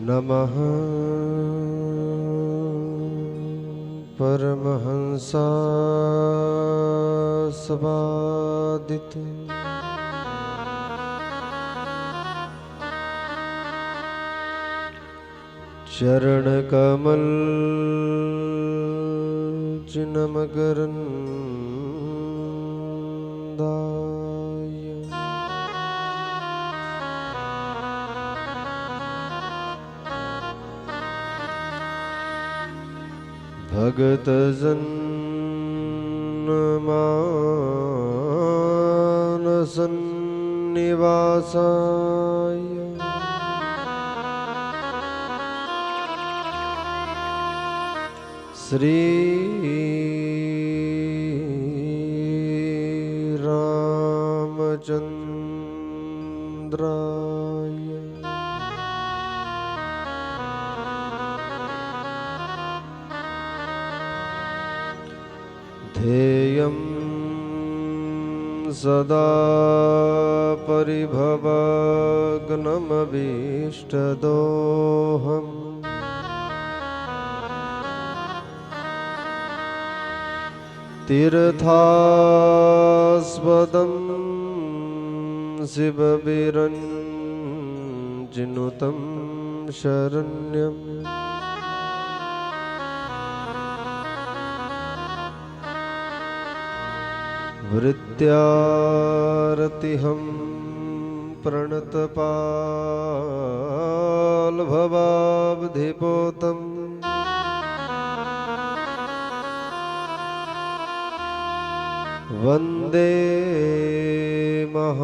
नमः परमहंसास्वादिते चरणकमल चिन्मकरन्दाय भगतजन्मानसन्निवासाय श्री रामचंद्राय ध्येयं सदा परिभवग्नमभीष्टदोहम् तीर्थास्पदं शिवविरञ्जिनुतं शरण्यम् वृत्यारतिहं प्रणतपालभवाब्धिपोतम् वन्दे महापुरुषते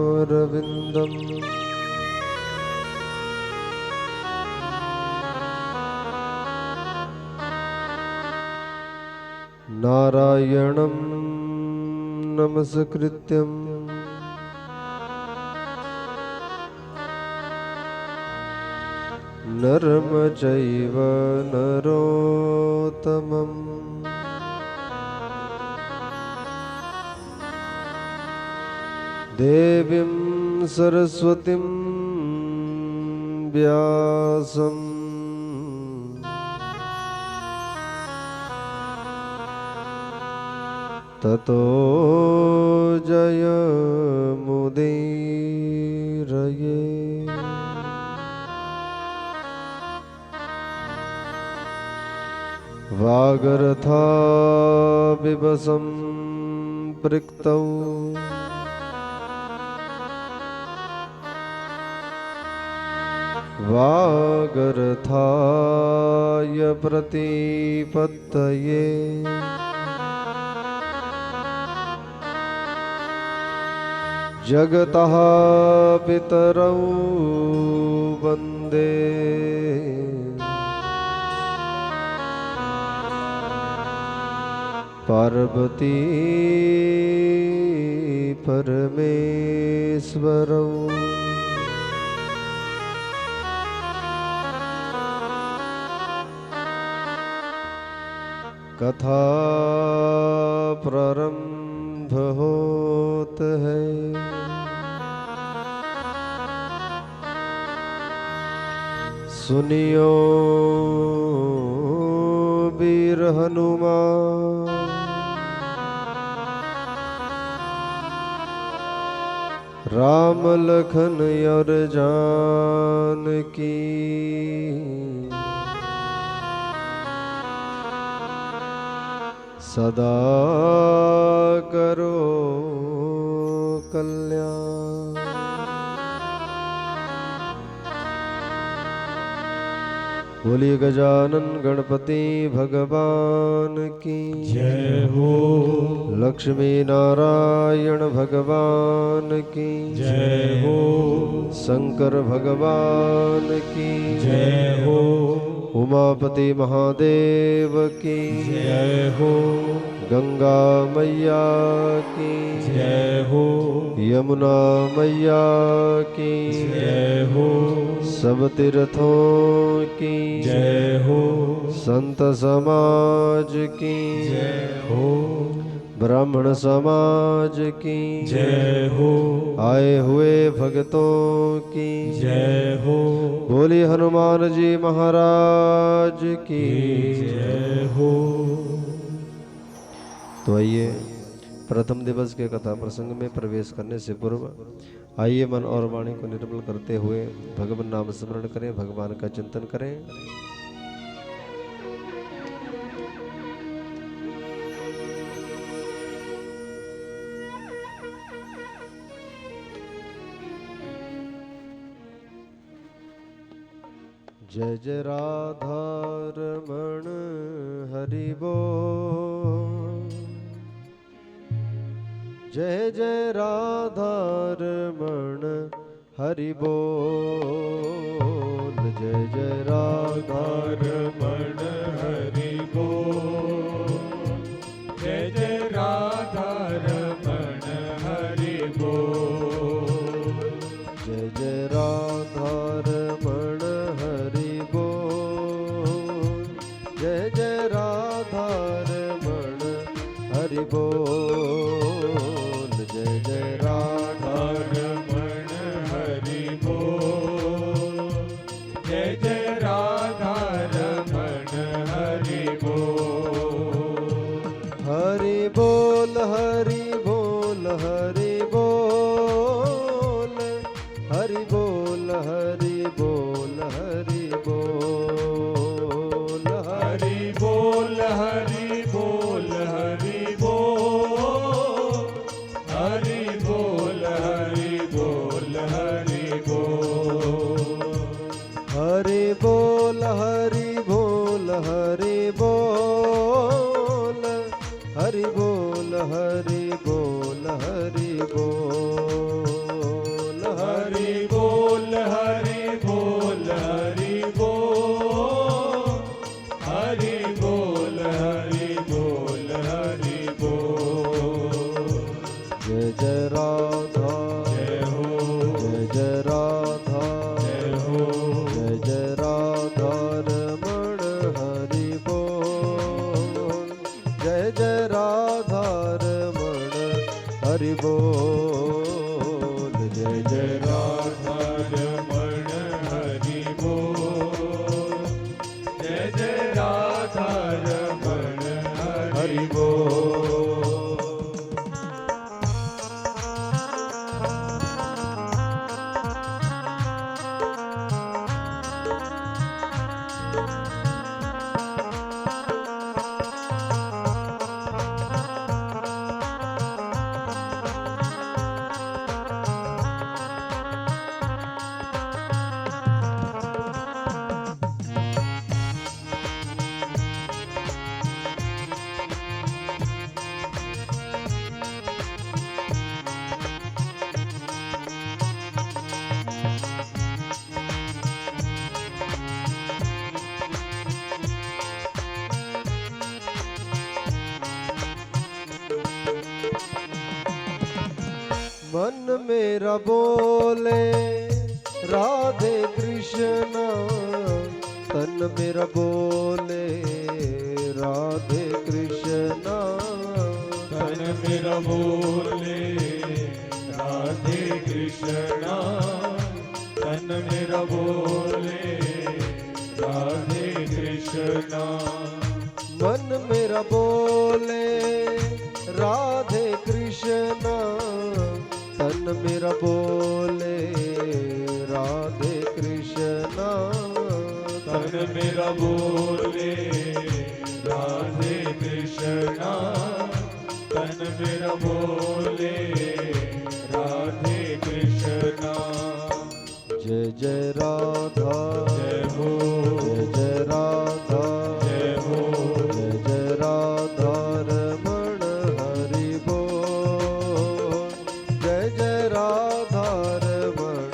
चरणारविन्दम् नारायणं नमस्कृत्यं नरं चैव नरोत्तमम् देवीं सरस्वतीं व्यासं ततो जयमुदीरये। वागर्थाविव सम्पृक्तौ वागर्थाय प्रतिपत्तये जगतः पितरौ वन्दे पार्वती परमेश्वरौ। कथा प्रारंभ होत है सुनियो वीर हनुमान राम लखन और जानकी सदा करो कल्याण। बोलिए गजानन गणपति भगवान की जय हो। लक्ष्मी नारायण भगवान की जय हो। शंकर भगवान की जय हो। उमापति महादेव की जय हो। गंगा मैया की जय हो, यमुना मैया की जय हो, सब तीर्थों की जय हो, संत समाज की जय हो, ब्राह्मण समाज की जय हो, आए हुए भक्तों की जय हो, बोली हनुमान जी महाराज की जय हो। तो आइए प्रथम दिवस के कथा प्रसंग में प्रवेश करने से पूर्व आइए मन और वाणी को निर्मल करते हुए भगवान नाम स्मरण करें, भगवान का चिंतन करें। जय जय राधा रमण हरि बोल, जय जय राधा रमण हरि बोल, जय जय राधा रमण हरि बोल, जय जय राधा रमण हरि बोल, जय जय राधा रमण हरि बोल, जय जय राधा रमण हरि बोल, जय जय राधा रमण हरि बोल, जय जय राधा रमण हरि बोल, हरि बोल हरि बोल हरि बोल, हरि बोल हरि बोल हरि बोल, हरि बोल हरि बोल हरि बोल, हरि बोल हरि बोल हरि बोल, हरि बोल हरि बोल हरि बोल, हरि बोल हरि बोल हरि बोल, हरि बोल हरि बोल हरि बोल, हरि बोल हरि बोल हरि बोल, जय जय राधा जय हो, जय जय राधा जय हो, जय जय राधा रमण हरि बोल, जय जय राधा रमण हरि बोल, जय जय राधा रमण हरि बोल, जय जय राधा रमण हरि बोल, मन मेरा बोले राधे कृष्णा, तन मेरा बोले राधे कृष्णा, तन मेरा बोले राधे कृष्णा, तन मेरा बोले राधे कृष्णा, मन मेरा बोले राधे कृष्णा, तन मेरा बोले राधे कृष्णा, तन मेरा बोले राधे कृष्णा, तन मेरा बोले राधे कृष्णा, जय जय राधा जय हो, जय जय राधा जय हो, जय जय राधा रमण हरि बोल, जय जय राधा रमण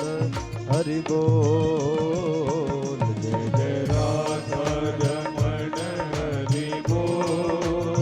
हरि बोल, जय जय राधा रमण हरि बोल,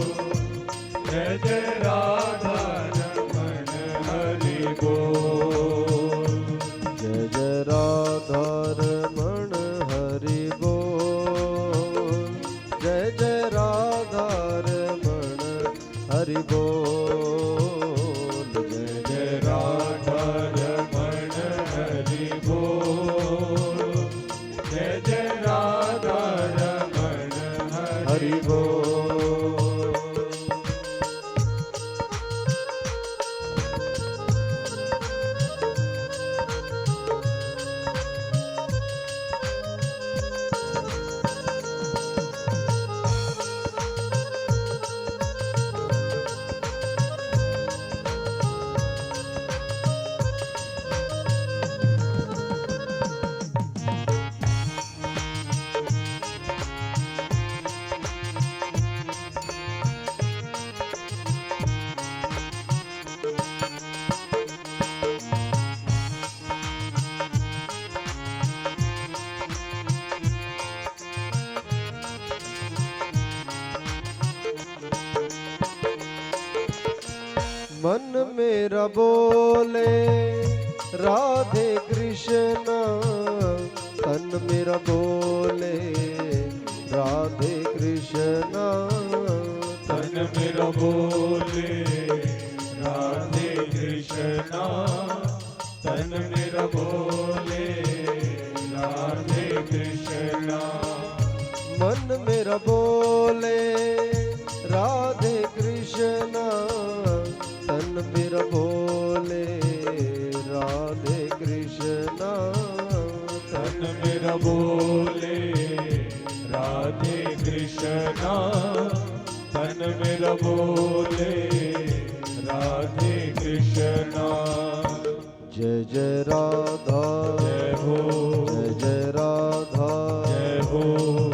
मेरा बोले राधे कृष्णा, तन मेरा बोले राधे कृष्णा, तन मेरा बोले राधे कृष्णा, तन मेरा बोले राधे कृष्णा, मन मेरा बोले राधे कृष्णा, तन मेरा बोले राधे कृष्णा, तन मेरा बोले राधे कृष्णा, तन मेरा बोले राधे कृष्णा। जय जय राधा जय हो, जय जय राधा जय हो,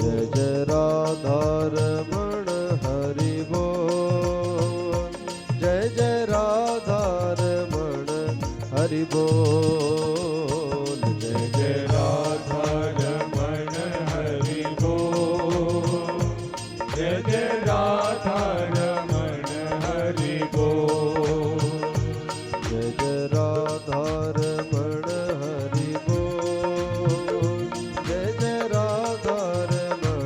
जय जय राधा रमण हरि बोल, जय जय राधा रमण हरि बोल, जय जय राधा रमण हरि बोल, जय जय राधा रमण हरि बोल, जय जय राधा रमण हरि बोल, जय जय राधा रमण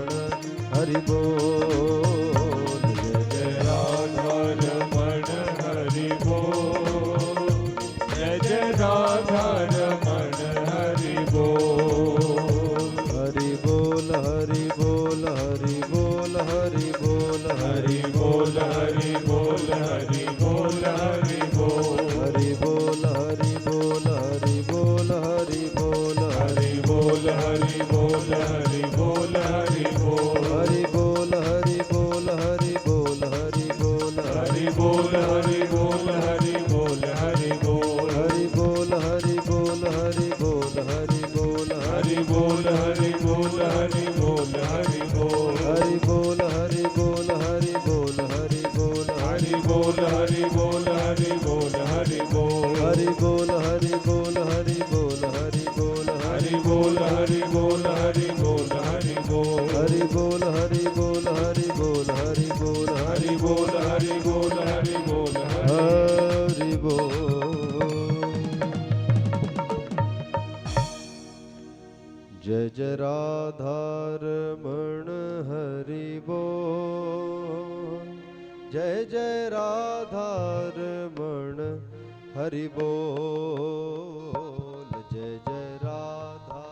हरि बोल, जय जय राधा रमण हरि बोल, जय जय राधा रमण हरि बोल, हरि बोल हरि बोल हरि बोल हरि बोल हरि बोल हरि बोल हरि बोल हरि बोल, हरि बोल हरि बोल हरि बोल हरि बोल हरि बोल हरि बोल हरि बोल हरि बोल, हरि बोल हरि बोल हरि बोल हरि बोल हरि बोल हरि बोल हरि बोल हरि बोल, हरि बोल हरि बोल हरि बोल हरि बोल हरि बोल हरि बोल हरि बोल हरि बोल, हरि बोल हरि बोल हरि बोल हरि बोल हरि बोल हरि बोल हरि बोल हरि बोल, हरि बोल हरि बोल हरि बोल हरि बोल हरि बोल हरि बोल हरि बोल हरि बोल, हरि बोल हरि बोल हरि बोल हरि बोल हरि बोल हरि बोल हरि बोल हरि बोल। जय जय राधा रमण हरि बोल, जय जय राधा रमण हरि बोल, जय जय राधा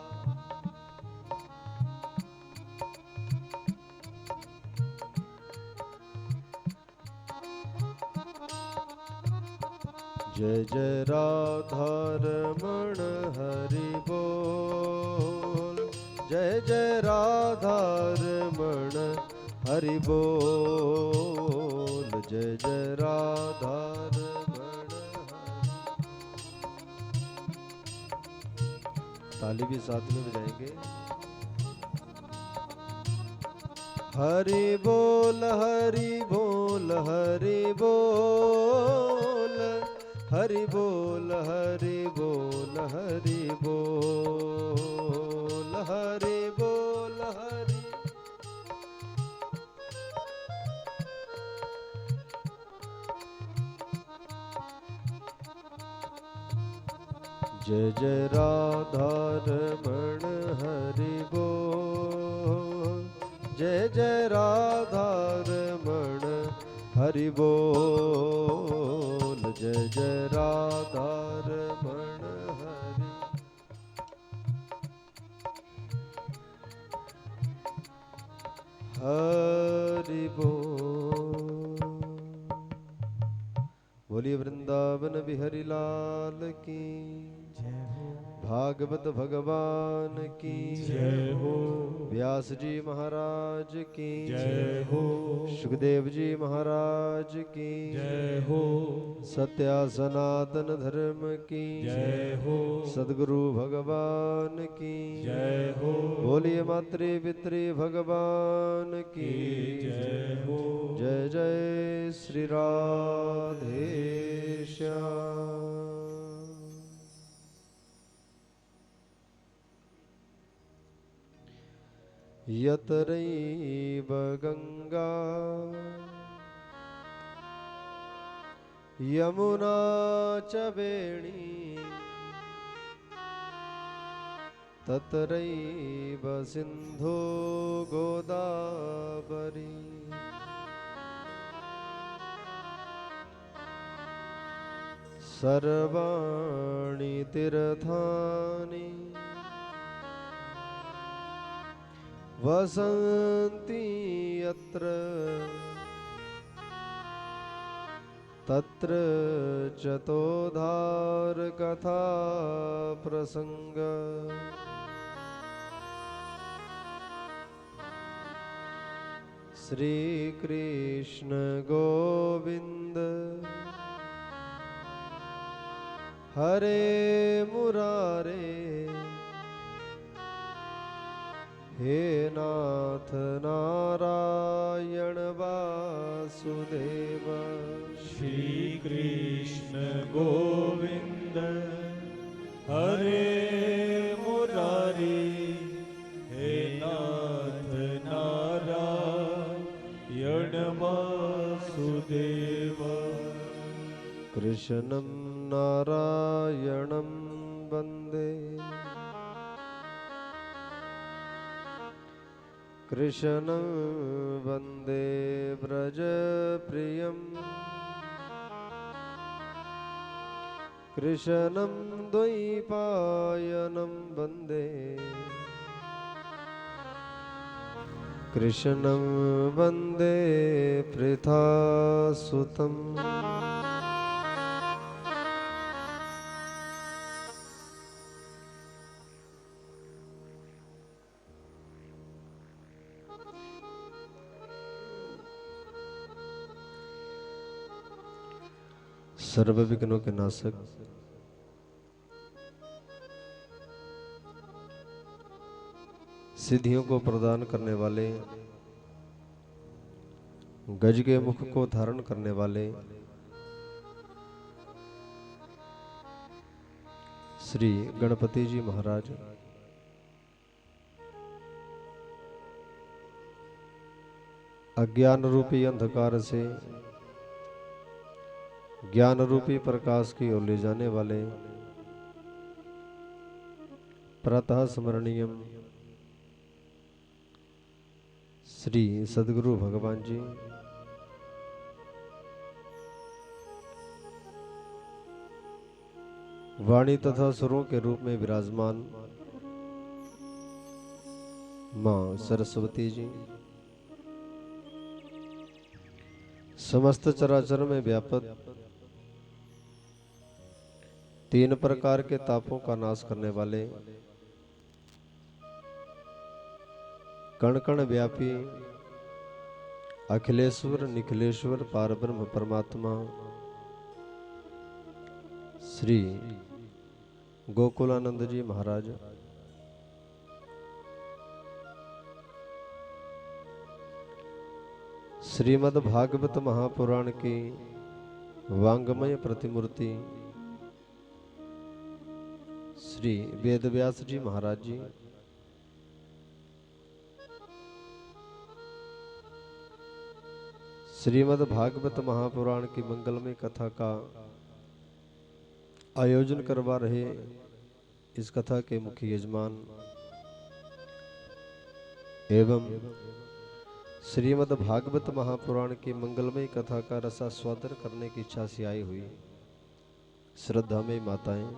जय जय राधा रमण हरि बोल, जय जय राधा रमण हरि बोल, जय जय राधा रमण ताली भी साथ में बजाएंगे। हरि बोल हरि बोल हरि बोल, हरि बोल हरि बोल हरि बोल, हरि बोल हरि जय जय राधा रमण हरि बोल, जय जय राधा रमण हरि बोल, जय जय राधा रमण हरि हरि बोल। बोलिए वृंदावन बिहारी लाल की भागवत भगवान की जय हो, व्यास जी महाराज की जय हो, सुखदेव जी महाराज की जय हो, सत्या सनातन धर्म की जय हो, सदगुरु भगवान की जय हो, बोलिए मातृ पितृ भगवान की जय हो, जय जय श्री राधे श्याम। यतरैव गंगा यमुना च वेणी तत्रैव सिन्धो गोदावरी सर्वाणि तीर्थानि वसन्ति यत्र तत्र चतुर्धार कथा प्रसंग श्री कृष्ण गोविंद हरे मुरारे हे नाथ नारायण वासुदेव श्री कृष्ण गोविंद हरे मुरारी हे नाथ नारायण वासुदेव कृष्णं नारायणं वन्दे कृष्णं वन्दे व्रजप्रियं कृष्णं द्वैपायनं वन्दे कृष्णं वन्दे पृथासुतम् सर्व विघ्नों के नाशक सिद्धियों को प्रदान करने वाले गज के मुख को धारण करने वाले श्री गणपति जी महाराज अज्ञान रूपी अंधकार से ज्ञान रूपी प्रकाश की ओर ले जाने वाले प्रातः स्मरणीयम श्री सद्गुरु भगवान जी वाणी तथा सुरों के रूप में विराजमान मां सरस्वती जी समस्त चराचर में व्यापक तीन प्रकार के तापों का नाश करने वाले कण कण व्यापी अखिलेश्वर निखिलेश्वर पारब्रह्म परमात्मा श्री गोकुलानंद जी महाराज श्रीमद् भागवत महापुराण की वांगमय प्रतिमूर्ति श्री वेदव्यास जी महाराज जी श्रीमद् भागवत महापुराण की मंगलमय कथा का आयोजन करवा रहे इस कथा के मुख्य यजमान एवं श्रीमद् भागवत महापुराण की मंगलमय कथा का रसास्वादन करने की इच्छा से आई हुई श्रद्धा में माताएं,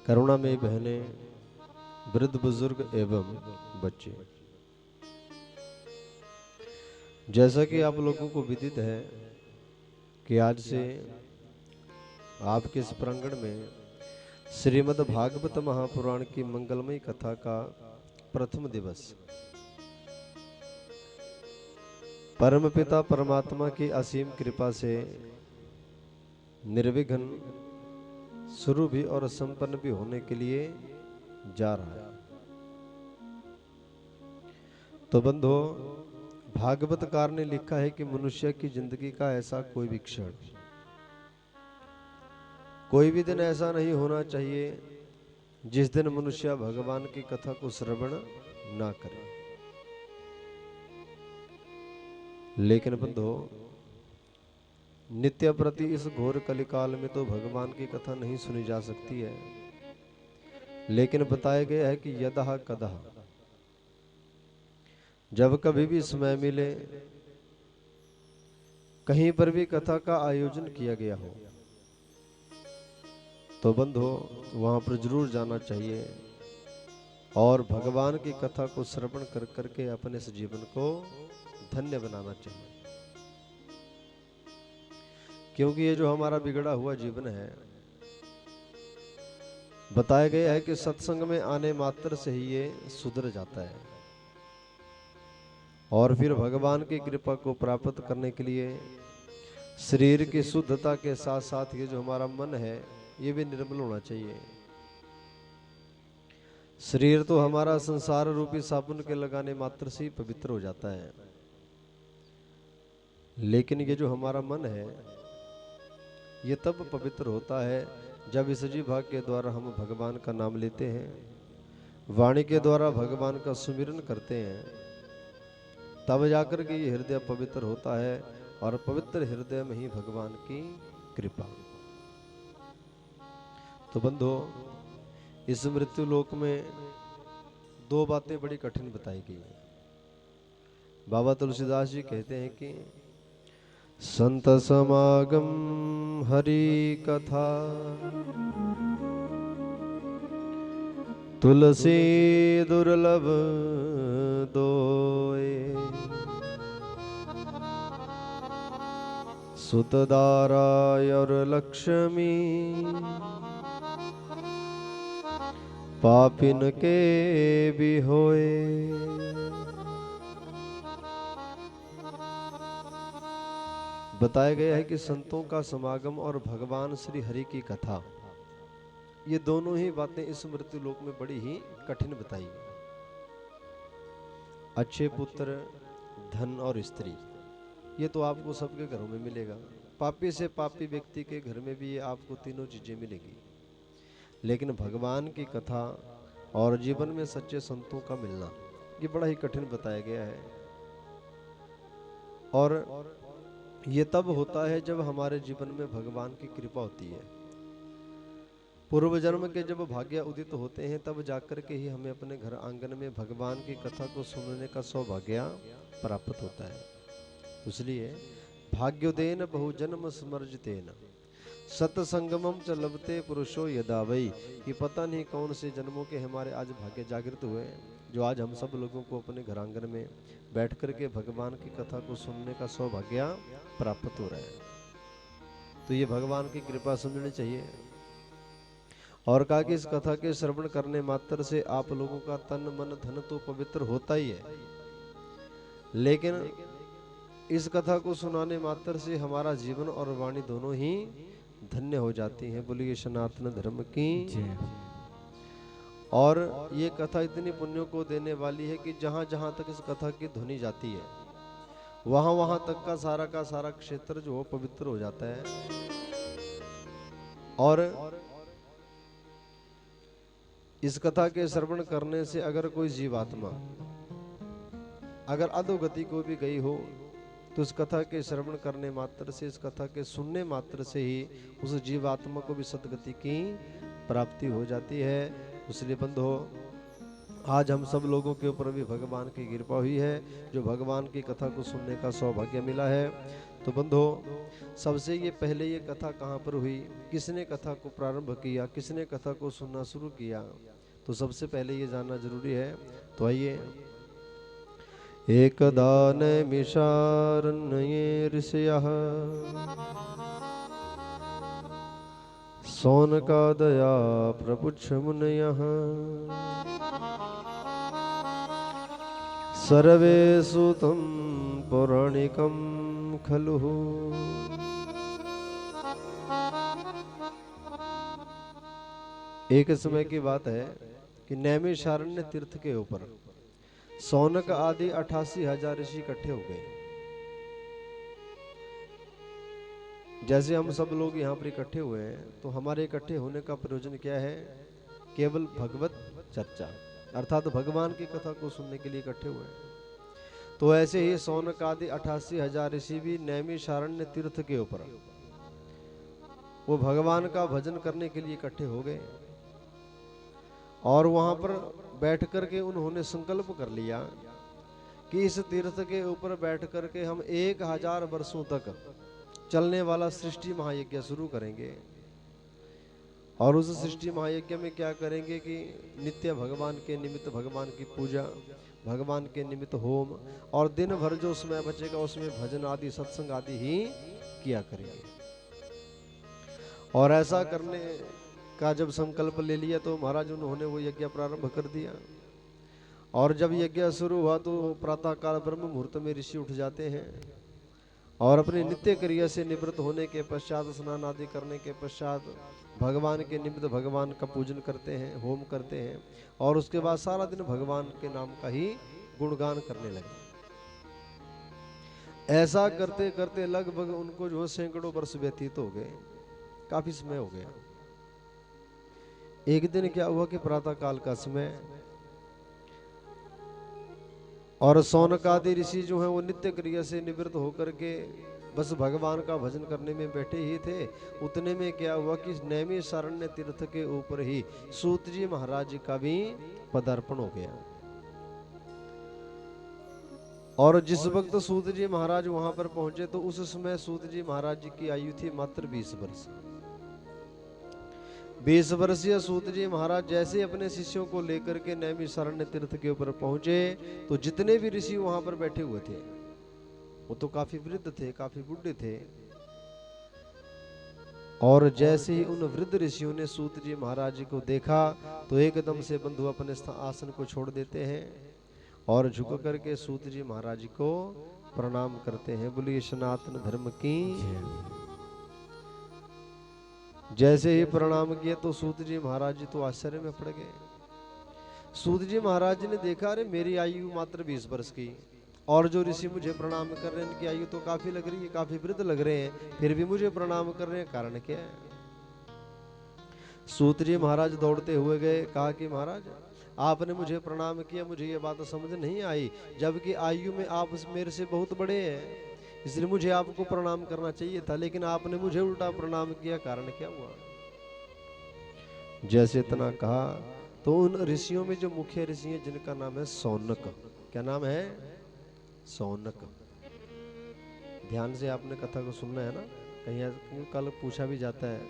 करुणा में बहनें, वृद्ध बुजुर्ग एवं बच्चे, जैसा कि आप लोगों को विदित है कि आज से आपके इस प्रांगण में श्रीमद् भागवत महापुराण की मंगलमय कथा का प्रथम दिवस परमपिता परमात्मा की असीम कृपा से निर्विघ्न शुरू भी और संपन्न भी होने के लिए जा रहा है। तो बंधो, भागवतकार ने लिखा है कि मनुष्य की जिंदगी का ऐसा कोई भी क्षण, कोई भी दिन ऐसा नहीं होना चाहिए जिस दिन मनुष्य भगवान की कथा को श्रवण ना करे। लेकिन बंधो, नित्य प्रति इस घोर कलिकाल में तो भगवान की कथा नहीं सुनी जा सकती है, लेकिन बताया गया है कि यदह कदह, जब कभी भी समय मिले, कहीं पर भी कथा का आयोजन किया गया हो, तो बंधो वहां पर जरूर जाना चाहिए और भगवान की कथा को श्रवण कर करके अपने इस जीवन को धन्य बनाना चाहिए। क्योंकि ये जो हमारा बिगड़ा हुआ जीवन है, बताया गया है कि सत्संग में आने मात्र से ही ये सुधर जाता है और फिर भगवान की कृपा को प्राप्त करने के लिए शरीर की शुद्धता के साथ साथ ये जो हमारा मन है ये भी निर्मल होना चाहिए। शरीर तो हमारा संसार रूपी साबुन के लगाने मात्र से ही पवित्र हो जाता है, लेकिन ये जो हमारा मन है ये तब पवित्र होता है जब इस जी भाग के द्वारा हम भगवान का नाम लेते हैं, वाणी के द्वारा भगवान का सुमिरन करते हैं, तब जाकर के ये हृदय पवित्र होता है और पवित्र हृदय में ही भगवान की कृपा। तो बंधो, इस मृत्यु लोक में दो बातें बड़ी कठिन बताई गई हैं। बाबा तुलसीदास जी कहते हैं कि संत समागम हरि कथा, तुलसी दुर्लभ दोए, सुतदारा और लक्ष्मी, पापिन के भी होए। बताया गया है कि संतों का समागम और भगवान श्री हरि की कथा, ये दोनों ही बातें इस मृत्यु लोक में बड़ी ही कठिन बताई गई। अच्छे पुत्र, धन और स्त्री, ये तो आपको सबके घरों में मिलेगा। पापी से पापी व्यक्ति के घर में भी ये आपको तीनों चीजें मिलेगी, लेकिन भगवान की कथा और जीवन में सच्चे संतों का मिलना ये बड़ा ही कठिन बताया गया है। और ये तब होता है जब हमारे जीवन में भगवान की कृपा होती है। पूर्व जन्म के जब भाग्य उदित होते हैं तब जाकर के ही हमें अपने घर आंगन में भगवान की कथा को सुनने का सौभाग्य प्राप्त होता है। इसलिए भाग्योदेन बहुजन्म स्मर्जतेन सतसंगमम च लभते पुरुषो यदा वै, कि पता नहीं कौन से जन्मों के हमारे आज भाग्य जागृत हुए, जो आज हम सब लोगों को अपने घर आंगन में बैठ करके भगवान की कथा को सुनने का सौभाग्य प्राप्त हो रहा है। तो ये भगवान की कृपा समझनी चाहिए। और कहा कि इस कथा के श्रवण करने मात्र से आप लोगों का तन मन धन तो पवित्र होता ही है, लेकिन इस कथा को सुनाने मात्र से हमारा जीवन और वाणी दोनों ही धन्य हो जाती हैं। बोलिए सनातन धर्म की जय। और ये कथा इतनी पुण्यों को देने वाली है कि जहां जहां तक इस कथा की ध्वनि जाती है वहां वहां तक का सारा क्षेत्र जो पवित्र हो जाता है। और इस कथा के श्रवण करने से अगर कोई जीवात्मा अगर अधोगति को भी गई हो तो इस कथा के श्रवण करने मात्र से, इस कथा के सुनने मात्र से ही उस जीवात्मा को भी सदगति की प्राप्ति हो जाती है। इसलिए बंधो, आज हम सब लोगों के ऊपर भी भगवान की कृपा हुई है, जो भगवान की कथा को सुनने का सौभाग्य मिला है। तो बंधो, सबसे ये पहले ये कथा कहाँ पर हुई, किसने कथा को प्रारंभ किया, किसने कथा को सुनना शुरू किया, तो सबसे पहले ये जानना जरूरी है। तो आइए, एकदा नैमिषारण्ये ऋषयः शौनकादया प्रपुच्छ मुनयः सर्वे सुतं पौराणिकं खलु। एक समय की बात है कि नैमिषारण्य तीर्थ के ऊपर शौनक आदि 88,000 ऋषि इकट्ठे हो गए। जैसे हम सब लोग यहाँ पर इकट्ठे हुए हैं, तो हमारे इकट्ठे होने का प्रयोजन क्या है? केवल भगवत चर्चा, अर्थात भगवान की कथा को सुनने के लिए इकट्ठे हुए हैं। तो ऐसे ही सौनक आदि 88,000 ऋषि भी नैमिषारण्य तीर्थ के ऊपर वो भगवान का भजन करने के लिए इकट्ठे हो गए और वहां पर बैठ करके उन्होंने संकल्प कर लिया कि इस तीर्थ के ऊपर बैठ करके हम 1000 वर्षों तक चलने वाला सृष्टि महायज्ञ शुरू करेंगे। और उस सृष्टि महायज्ञ में क्या करेंगे कि नित्य भगवान के निमित्त भगवान की पूजा, भगवान के निमित्त होम, और दिन भर जो समय बचेगा उसमें भजन आदि सत्संग आदि ही किया करेंगे। और ऐसा करने का जब संकल्प ले लिया तो महाराज उन्होंने वो यज्ञ प्रारंभ कर दिया। और जब यज्ञ शुरू हुआ तो प्रातः काल ब्रह्म मुहूर्त में ऋषि उठ जाते हैं और अपने नित्य क्रिया से निवृत्त होने के पश्चात, स्नान आदि करने के पश्चात भगवान के निमित्त भगवान का पूजन करते हैं, होम करते हैं, और उसके बाद सारा दिन भगवान के नाम का ही गुणगान करने लगे। ऐसा करते करते लगभग उनको जो सैकड़ों वर्ष व्यतीत हो गए, काफी समय हो गया। एक दिन क्या हुआ कि प्रातः काल का समय, और सौनक आदि ऋषि जो हैं वो नित्य क्रिया से निवृत्त होकर के बस भगवान का भजन करने में बैठे ही थे। उतने में क्या हुआ कि नैमिषारण्य तीर्थ के ऊपर ही सूत जी महाराज का भी पदार्पण हो गया। और जिस वक्त सूत जी महाराज वहां पर पहुंचे तो उस समय सूत जी महाराज जी की आयु थी मात्र 20 वर्ष। 20 वर्षीय सूत जी महाराज जैसे अपने शिष्यों को लेकर के नैमिषारण्य तीर्थ के ऊपर पहुंचे तो जितने भी ऋषि वहां पर बैठे हुए थे वो तो काफी वृद्ध थे, काफी बूढ़े थे। और जैसे ही उन वृद्ध ऋषियों ने सूत जी महाराज जी को देखा तो एकदम से बंधु अपने आसन को छोड़ देते हैं और झुक करके सूत जी महाराज को प्रणाम करते हैं। बोलिए सनातन धर्म की। जैसे ही प्रणाम किया तो सूत जी महाराज जी तो आश्चर्य में पड़ गए। सूत जी महाराज जी ने देखा, अरे मेरी आयु मात्र 20 वर्ष की और जो ऋषि मुझे प्रणाम कर रहे हैं इनकी आयु तो काफी लग रही है, काफी वृद्ध लग रहे हैं, फिर भी मुझे प्रणाम कर रहे हैं, कारण क्या है? सूत जी महाराज दौड़ते हुए गए, कहा कि महाराज आपने मुझे प्रणाम किया, मुझे ये बात समझ नहीं आई, जबकि आयु में आप मेरे से बहुत बड़े हैं, इसलिए मुझे आपको प्रणाम करना चाहिए था, लेकिन आपने मुझे उल्टा प्रणाम किया, कारण क्या हुआ? जैसे इतना कहा तो उन ऋषियों में जो मुख्य ऋषि हैं जिनका नाम है सौनक। क्या नाम है? सौनक। ध्यान से आपने कथा को सुनना है ना, कहीं कल पूछा भी जाता है,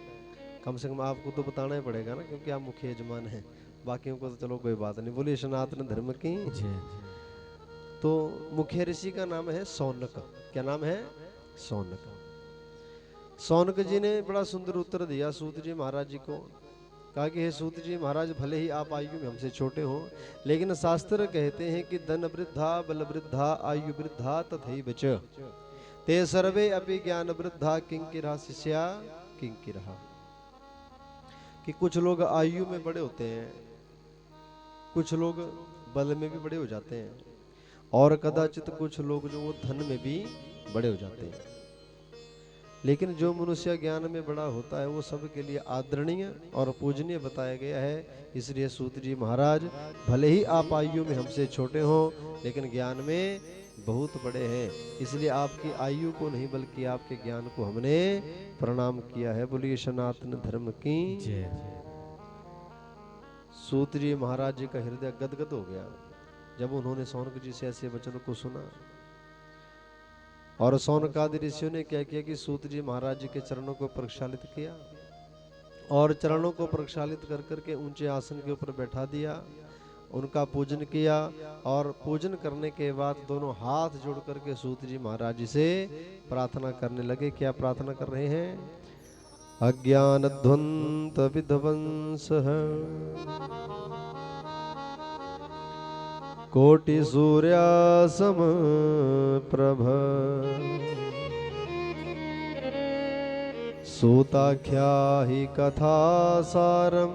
कम से कम आपको तो बताना ही पड़ेगा ना, क्योंकि आप मुख्य यजमान हैं, बाकियों को तो चलो कोई बात नहीं। बोलिए सनातन धर्म की। तो मुख्य ऋषि का नाम है सौनक। क्या नाम है? सौनक। सौनक जी ने बड़ा सुंदर उत्तर दिया सूत जी महाराज जी को, कहा कि हे सूत जी महाराज, भले ही आप आयु में हमसे छोटे हो, लेकिन शास्त्र कहते हैं कि धन वृद्धा बल वृद्धा आयु वृद्धा तथैव च ते सर्वे अपि ज्ञान वृद्धा किंकिरा शिष्या किंकिरा। कि कुछ लोग आयु में बड़े होते हैं, कुछ लोग बल में भी बड़े हो जाते हैं, और कदाचित कुछ लोग जो वो धन में भी बड़े हो जाते हैं, लेकिन जो मनुष्य ज्ञान में बड़ा होता है वो सबके लिए आदरणीय और पूजनीय बताया गया है। इसलिए सूत जी महाराज, भले ही आप आयु में हमसे छोटे हो लेकिन ज्ञान में बहुत बड़े हैं, इसलिए आपकी आयु को नहीं बल्कि आपके ज्ञान को हमने प्रणाम किया है। बोलिए सनातन धर्म की जय। सूत जी महाराज जी का हृदय गदगद हो गया जब उन्होंने सौनक जी से ऐसे वचन को सुना। और सौनकादि ऋषियों ने क्या किया कि सूत जी महाराज जी के चरणों को प्रक्षालित किया और चरणों को प्रक्षालित कर करके ऊंचे आसन के ऊपर बैठा दिया, उनका पूजन किया। और पूजन करने के बाद दोनों हाथ जोड़ करके सूत जी महाराज जी से प्रार्थना करने लगे। क्या प्रार्थना कर रहे हैं? अज्ञान ध्वंत विध्वंस कोटि सूर्यासम प्रभ सूताख्या ही कथा सारम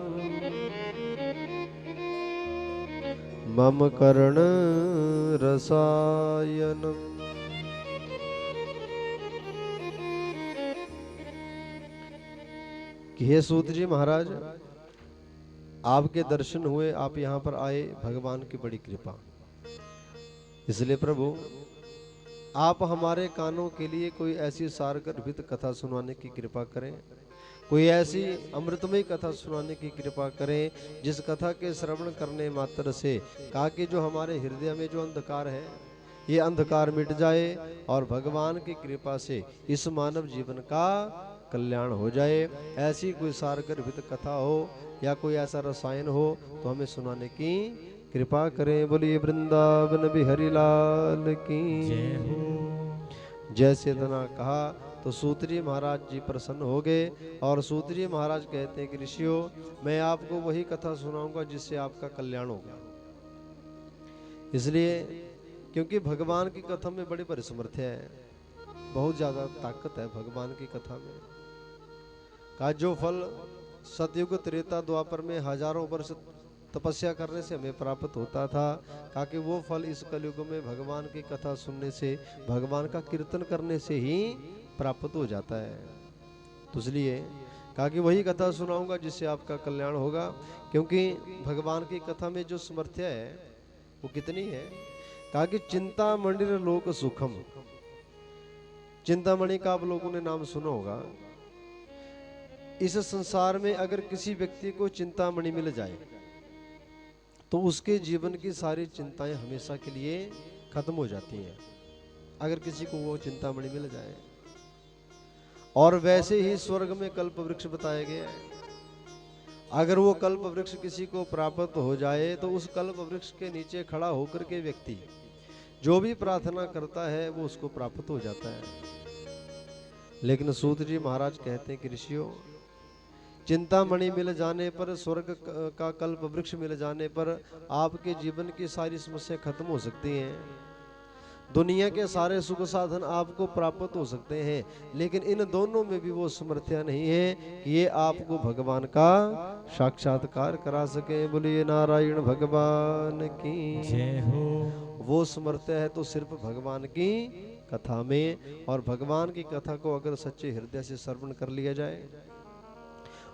मम कर्ण रसायनम। कि हे सूत जी महाराज, आपके दर्शन हुए, आप यहाँ पर आए, भगवान की बड़ी कृपा। इसलिए प्रभु आप हमारे कानों के लिए कोई ऐसी सारगर्भित कथा सुनाने की कृपा करें, कोई ऐसी अमृतमय कथा सुनाने की कृपा करें जिस कथा के श्रवण करने मात्र से कहा कि जो हमारे हृदय में जो अंधकार है ये अंधकार मिट जाए और भगवान की कृपा से इस मानव जीवन का कल्याण हो जाए। ऐसी कोई सारगर्भित कथा हो या कोई ऐसा रसायन हो तो हमें सुनाने की कृपा करें। बोलिए वृंदावन बिहारी लाल की जय हो। जैसे तना कहा तो सूत्री महाराज जी प्रसन्न हो गए और सूत्री महाराज कहते हैं कि ऋषियों मैं आपको वही कथा सुनाऊंगा जिससे आपका कल्याण होगा। इसलिए क्योंकि भगवान की कथा में बड़ी परिसमर्थ है, बहुत ज्यादा ताकत है भगवान की कथा में। का जो फल सतयुग त्रेता द्वापर में हजारों वर्ष तपस्या करने से हमें प्राप्त होता था, ताकि वो फल इस कलयुग में भगवान की कथा सुनने से, भगवान का कीर्तन करने से ही प्राप्त हो जाता है। तो इसलिए कहा कि वही कथा सुनाऊंगा जिससे आपका कल्याण होगा। क्योंकि भगवान की कथा में जो समर्थ्य है वो कितनी है। कहा कि चिंतामणि लोक सुखम, चिंतामणि का आप लोगों ने नाम सुना होगा। इस संसार में अगर किसी व्यक्ति को चिंतामणि मिल जाए तो उसके जीवन की सारी चिंताएं हमेशा के लिए खत्म हो जाती हैं, अगर किसी को वो चिंतामणि मिल जाए। और वैसे ही स्वर्ग में कल्प वृक्ष बताया गया है, अगर वो कल्प वृक्ष किसी को प्राप्त हो जाए तो उस कल्प वृक्ष के नीचे खड़ा होकर के व्यक्ति जो भी प्रार्थना करता है वो उसको प्राप्त हो जाता है। लेकिन सूत जी महाराज कहते हैं कि ऋषियों चिंतामणि मिल जाने पर, स्वर्ग का कल्प वृक्ष मिल जाने पर आपके जीवन की सारी समस्या खत्म हो सकती हैं, दुनिया के सारे सुख साधन आपको प्राप्त हो सकते हैं। लेकिन इन दोनों में भी वो समर्थ्य नहीं है कि ये आपको भगवान का साक्षात्कार करा सके। बोलिए नारायण भगवान की जय हो। वो समर्थ्य है तो सिर्फ भगवान की कथा में, और भगवान की कथा को अगर सच्चे हृदय से श्रवण कर लिया जाए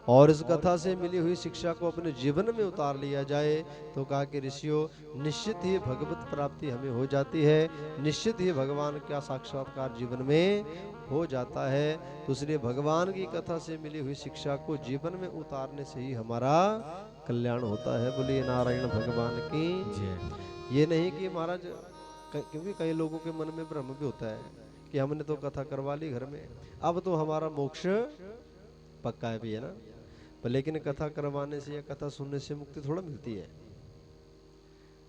और इस कथा से मिली हुई शिक्षा को अपने जीवन में उतार लिया जाए तो कहा कि ऋषियों निश्चित ही भगवत प्राप्ति हमें हो जाती है, निश्चित ही भगवान का साक्षात्कार जीवन में हो जाता है। तो इसलिए भगवान की कथा से मिली हुई शिक्षा को जीवन में उतारने से ही हमारा कल्याण होता है। बोलिए नारायण भगवान की जय। ये नहीं कि महाराज, क्योंकि कई लोगों के मन में भ्रम भी होता है कि हमने तो कथा करवा ली घर में, अब तो हमारा मोक्ष पक्का है भी, है ना। पर लेकिन कथा करवाने से या कथा सुनने से मुक्ति थोड़ा मिलती है।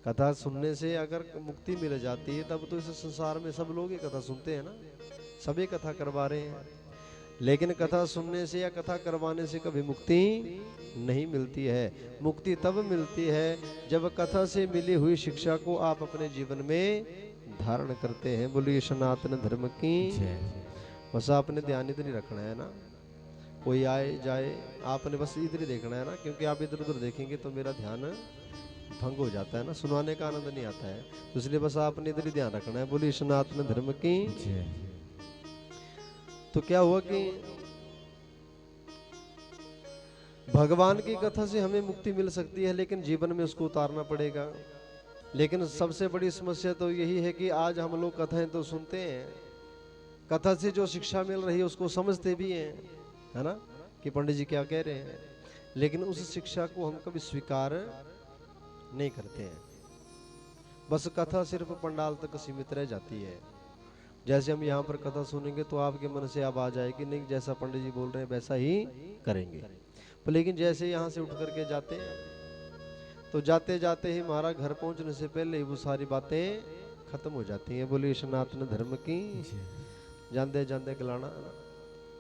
कथा सुनने से अगर मुक्ति मिल जाती है तब तो इस संसार में सब लोग ये कथा सुनते हैं ना, सभी कथा करवा रहे हैं। लेकिन कथा सुनने से या कथा करवाने से कभी मुक्ति नहीं मिलती है। मुक्ति तब मिलती है जब कथा से मिली हुई शिक्षा को आप अपने जीवन में धारण करते हैं। बोलिए सनातन धर्म की बस आपने ध्यान इधर ही रखना है ना, कोई आए जाए आपने बस इधर ही देखना है ना, क्योंकि आप इधर उधर देखेंगे तो मेरा ध्यान भंग हो जाता है ना, सुनाने का आनंद नहीं आता है। तो इसलिए बस आपने इधर ही ध्यान रखना है। बोलिए सनातन धर्म की। तो क्या हुआ कि भगवान की कथा से हमें मुक्ति मिल सकती है, लेकिन जीवन में उसको उतारना पड़ेगा। लेकिन सबसे बड़ी समस्या तो यही है कि आज हम लोग कथाएं तो सुनते हैं, कथा से जो शिक्षा मिल रही है उसको समझते भी हैं, है ना, कि पंडित जी क्या कह रहे हैं, लेकिन उस शिक्षा को हम कभी स्वीकार नहीं करते हैं। बस कथा सिर्फ पंडाल तक सीमित रह जाती है। जैसे हम यहाँ पर कथा सुनेंगे तो आपके मन से अब आ जाएगी नहीं, जैसा पंडित जी बोल रहे हैं वैसा ही करेंगे। पर लेकिन जैसे यहाँ से उठ करके जाते हैं तो जाते जाते ही हमारा घर पहुँचने से पहले ही वो सारी बातें खत्म हो जाती हैं। बोलिए सनातन धर्म की। जानते जानते गलाना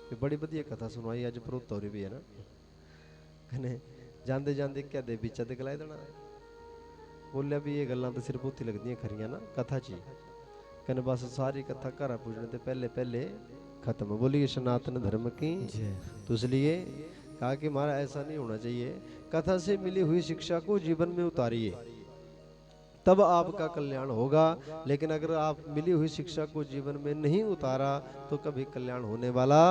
ये बड़ी बढ़िया कथा सुनवाई अज प्रोतौरी भी है ना, कने जानते जानते क्या दे बिचा ते गलाए देना। बोलिया भी ये गल्लां तो सिर्फ उत्थी लगदियां खरियां ना कथा ची, कने बस सारी कथा घर पूजने ते पहले पहले खत्म। बोलिए सनातन धर्म की। तो इसलिए कहा कि हमारा ऐसा नहीं होना चाहिए, कथा से मिली हुई शिक्षा को जीवन में उतारिए। तब आपका कल्याण होगा। लेकिन अगर आप मिली हुई शिक्षा को जीवन में नहीं उतारा तो कभी कल्याण होने वाला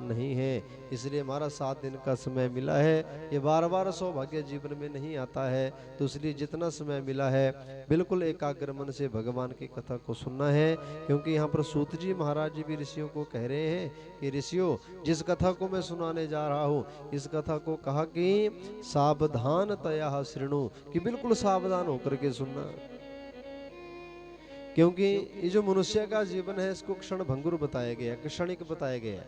नहीं है। इसलिए हमारा 7 दिन का समय मिला है, ये बार बार सौभाग्य जीवन में नहीं आता है। तो इसलिए जितना समय मिला है बिल्कुल एकाग्र मन से भगवान की कथा को सुनना है। क्योंकि यहाँ पर सूत जी महाराज जी भी ऋषियों को कह रहे हैं कि ऋषियों, जिस कथा को मैं सुनाने जा रहा हूँ, इस कथा को कहा कि सावधान तया श्रृणु, कि बिल्कुल सावधान होकर के सुनना। क्योंकि ये जो मनुष्य का जीवन है इसको क्षण भंगुर बताया गया, क्षणिक बताया गया।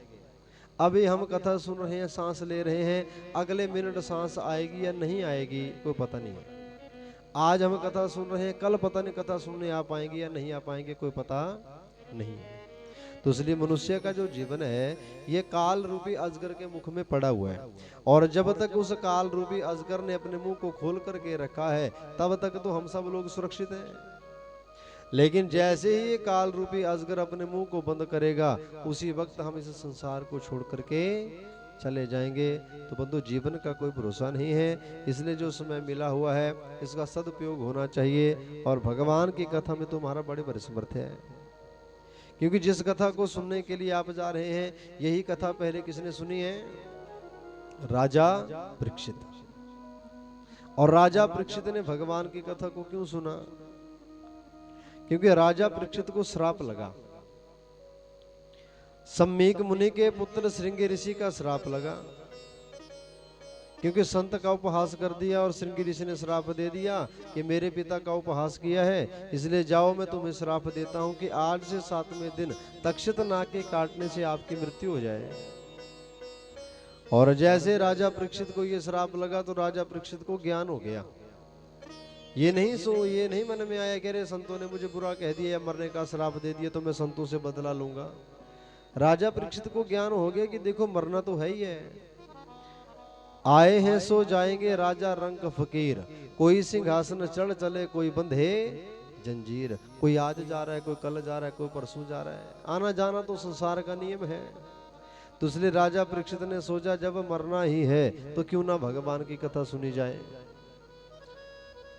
अभी हम कथा सुन रहे हैं, सांस ले रहे हैं, अगले मिनट सांस आएगी या नहीं आएगी कोई पता नहीं है। आज हम कथा सुन रहे हैं, कल पता नहीं कथा सुनने आ पाएंगे या नहीं आ पाएंगे, कोई पता नहीं है। तो इसलिए मनुष्य का जो जीवन है ये काल रूपी अजगर के मुख में पड़ा हुआ है, और जब तक उस काल रूपी अजगर ने अपने मुंह को खोल करके रखा है तब तक तो हम सब लोग सुरक्षित हैं। लेकिन जैसे ही ये काल रूपी अजगर अपने मुंह को बंद करेगा उसी वक्त हम इस संसार को छोड़ करके चले जाएंगे। तो बंधु, जीवन का कोई भरोसा नहीं है, इसलिए जो समय मिला हुआ है इसका सदुपयोग होना चाहिए। और भगवान की कथा में तुम्हारा बड़े बड़े समर्थ है, क्योंकि जिस कथा को सुनने के लिए आप जा रहे हैं यही कथा पहले किसने सुनी है? राजा परीक्षित। और राजा परीक्षित ने भगवान की कथा को क्यों सुना? क्योंकि राजा परीक्षित को श्राप लगा, सम्मीक मुनि के पुत्र श्रृंगी ऋषि का श्राप लगा। क्योंकि संत का उपहास कर दिया और श्रृंगी ऋषि ने श्राप दे दिया कि मेरे पिता का उपहास किया है, इसलिए जाओ मैं तुम्हें श्राप देता हूं कि आज से 7वें दिन तक्षित नाग के काटने से आपकी मृत्यु हो जाए। और जैसे राजा परीक्षित को ये श्राप लगा तो राजा परीक्षित को ज्ञान हो गया। ये नहीं मन में आया कि अरे संतों ने मुझे बुरा कह दिया या मरने का श्राप दे दिया तो मैं संतों से बदला लूंगा। राजा परीक्षित को ज्ञान हो गया कि देखो मरना तो है ही है, आए हैं सो जाएंगे राजा रंग फकीर, कोई सिंहासन चढ़ चले कोई बंधे जंजीर। कोई आज जा रहा है, कोई कल जा रहा है, कोई परसों जा रहा है, आना जाना तो संसार का नियम है। तो इसलिए राजा परीक्षित ने सोचा जब मरना ही है तो क्यों ना भगवान की कथा सुनी जाए।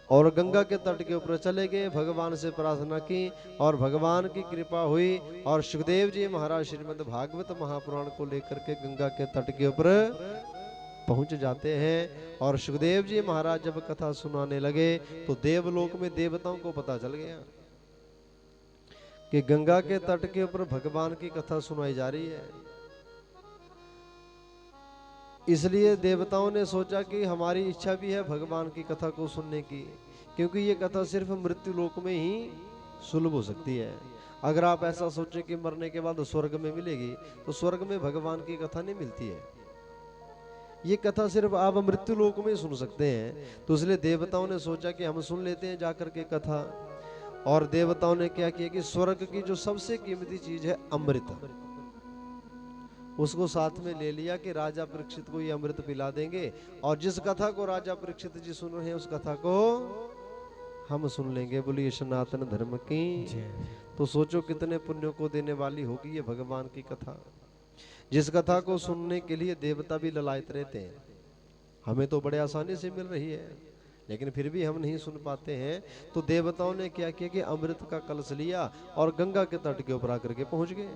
और गंगा के तट के ऊपर चले गए, भगवान से प्रार्थना की और भगवान की कृपा हुई। और सुखदेव जी महाराज श्रीमद् भागवत महापुराण को लेकर के गंगा के तट के ऊपर पहुंच जाते हैं। और सुखदेव जी महाराज जब कथा सुनाने लगे तो देवलोक में देवताओं को पता चल गया कि गंगा के तट के ऊपर भगवान की कथा सुनाई जा रही है। इसलिए देवताओं ने सोचा कि हमारी इच्छा भी है भगवान की कथा को सुनने की, क्योंकि ये कथा सिर्फ मृत्यु लोक में ही सुलभ हो सकती है। अगर आप ऐसा सोचें कि मरने के बाद स्वर्ग में मिलेगी तो स्वर्ग में भगवान की कथा नहीं मिलती है। ये कथा सिर्फ आप मृत्यु लोक में सुन सकते हैं। तो इसलिए देवताओं ने सोचा कि हम सुन लेते हैं जाकर के कथा। और देवताओं ने क्या किया कि स्वर्ग की जो सबसे कीमती चीज है अमृत, उसको साथ में ले लिया कि राजा परीक्षित को ये अमृत पिला देंगे और जिस कथा को राजा परीक्षित जी सुन रहे हैं उस कथा को हम सुन लेंगे। बोलिए सनातन धर्म की। तो सोचो कितने पुण्यों को देने वाली होगी ये भगवान की कथा, जिस कथा को सुनने के लिए देवता भी ललायत रहते हैं। हमें तो बड़े आसानी से मिल रही है लेकिन फिर भी हम नहीं सुन पाते हैं। तो देवताओं ने क्या किया कि अमृत का कलश लिया और गंगा के तट के ऊपर आकर के पहुंच गए।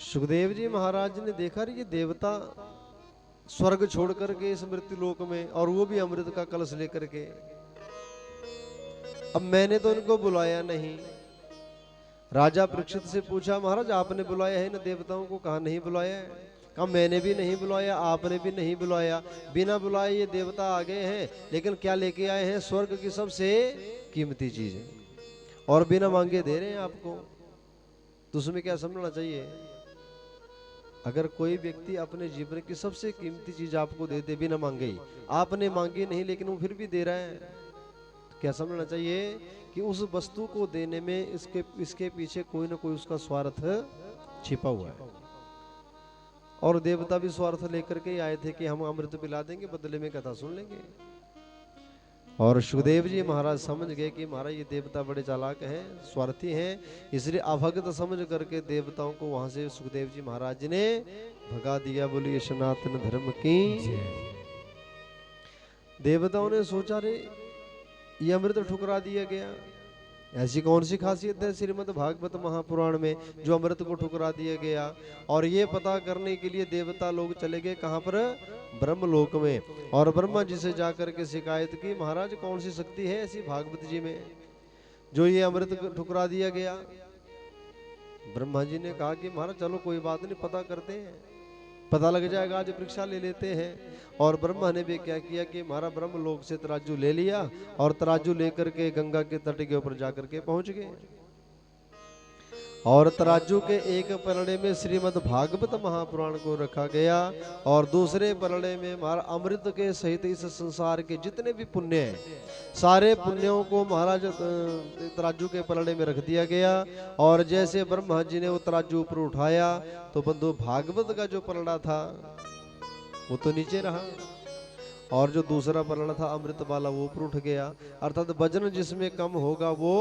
सुखदेव जी महाराज ने देखा ये देवता स्वर्ग छोड़ करके इस मृत्यु लोक में, और वो भी अमृत का कलश लेकर के। अब मैंने तो इनको बुलाया नहीं। राजा परीक्षित से पूछा महाराज आपने बुलाया है ना देवताओं को? कहा नहीं बुलाया है। कहा मैंने भी नहीं बुलाया, आपने भी नहीं बुलाया, बिना बुलाए ये देवता आ गए हैं। लेकिन क्या लेके आए हैं? स्वर्ग की सबसे कीमती चीज है और बिना मांगे दे रहे हैं आपको। तो उसमें क्या समझना चाहिए? अगर कोई व्यक्ति अपने जीवन की सबसे कीमती चीज आपको दे दे बिना मांगे ही, आपने मांगी नहीं लेकिन वो फिर भी दे रहा है, तो क्या समझना चाहिए कि उस वस्तु को देने में इसके पीछे कोई ना कोई उसका स्वार्थ छिपा हुआ है। और देवता भी स्वार्थ लेकर के आए थे कि हम अमृत पिला देंगे, बदले में कथा सुन लेंगे। और सुखदेव जी महाराज समझ गए कि महाराज ये देवता बड़े चालाक हैं, स्वार्थी हैं, इसलिए अभक्त समझ करके देवताओं को वहां से सुखदेव जी महाराज जी ने भगा दिया। बोलिए सनातन धर्म की। देवताओं ने सोचा रे ये अमृत ठुकरा दिया गया। ऐसी कौन सी खासियत है श्रीमद् भागवत महापुराण में जो अमृत को ठुकरा दिया गया। और ये पता करने के लिए देवता लोग चले गए कहाँ पर, ब्रह्मलोक में। और ब्रह्मा जी से जाकर के शिकायत की, महाराज कौन सी शक्ति है ऐसी भागवत जी में जो ये अमृत ठुकरा दिया गया। ब्रह्मा जी ने कहा कि महाराज चलो कोई बात नहीं, पता करते हैं, पता लग जाएगा, आज परीक्षा ले लेते हैं। और ब्रह्मा ने भी क्या किया कि हमारा ब्रह्म लोक से तराजू ले लिया और तराजू लेकर के गंगा के तट के ऊपर जाकर के पहुंच गए। और तराजू के एक पलड़े में श्रीमद् भागवत महापुराण को रखा गया और दूसरे पलड़े में हमारा अमृत के सहित इस संसार के जितने भी पुण्य हैं सारे पुण्यों को महाराज तराजू के पलड़े में रख दिया गया। और जैसे ब्रह्मा जी ने वो तराजू ऊपर उठाया तो बंधु भागवत का जो पलड़ा था वो तो नीचे रहा और जो दूसरा पलड़ा था अमृत वाला वो ऊपर उठ गया। अर्थात वजन जिसमें कम होगा वो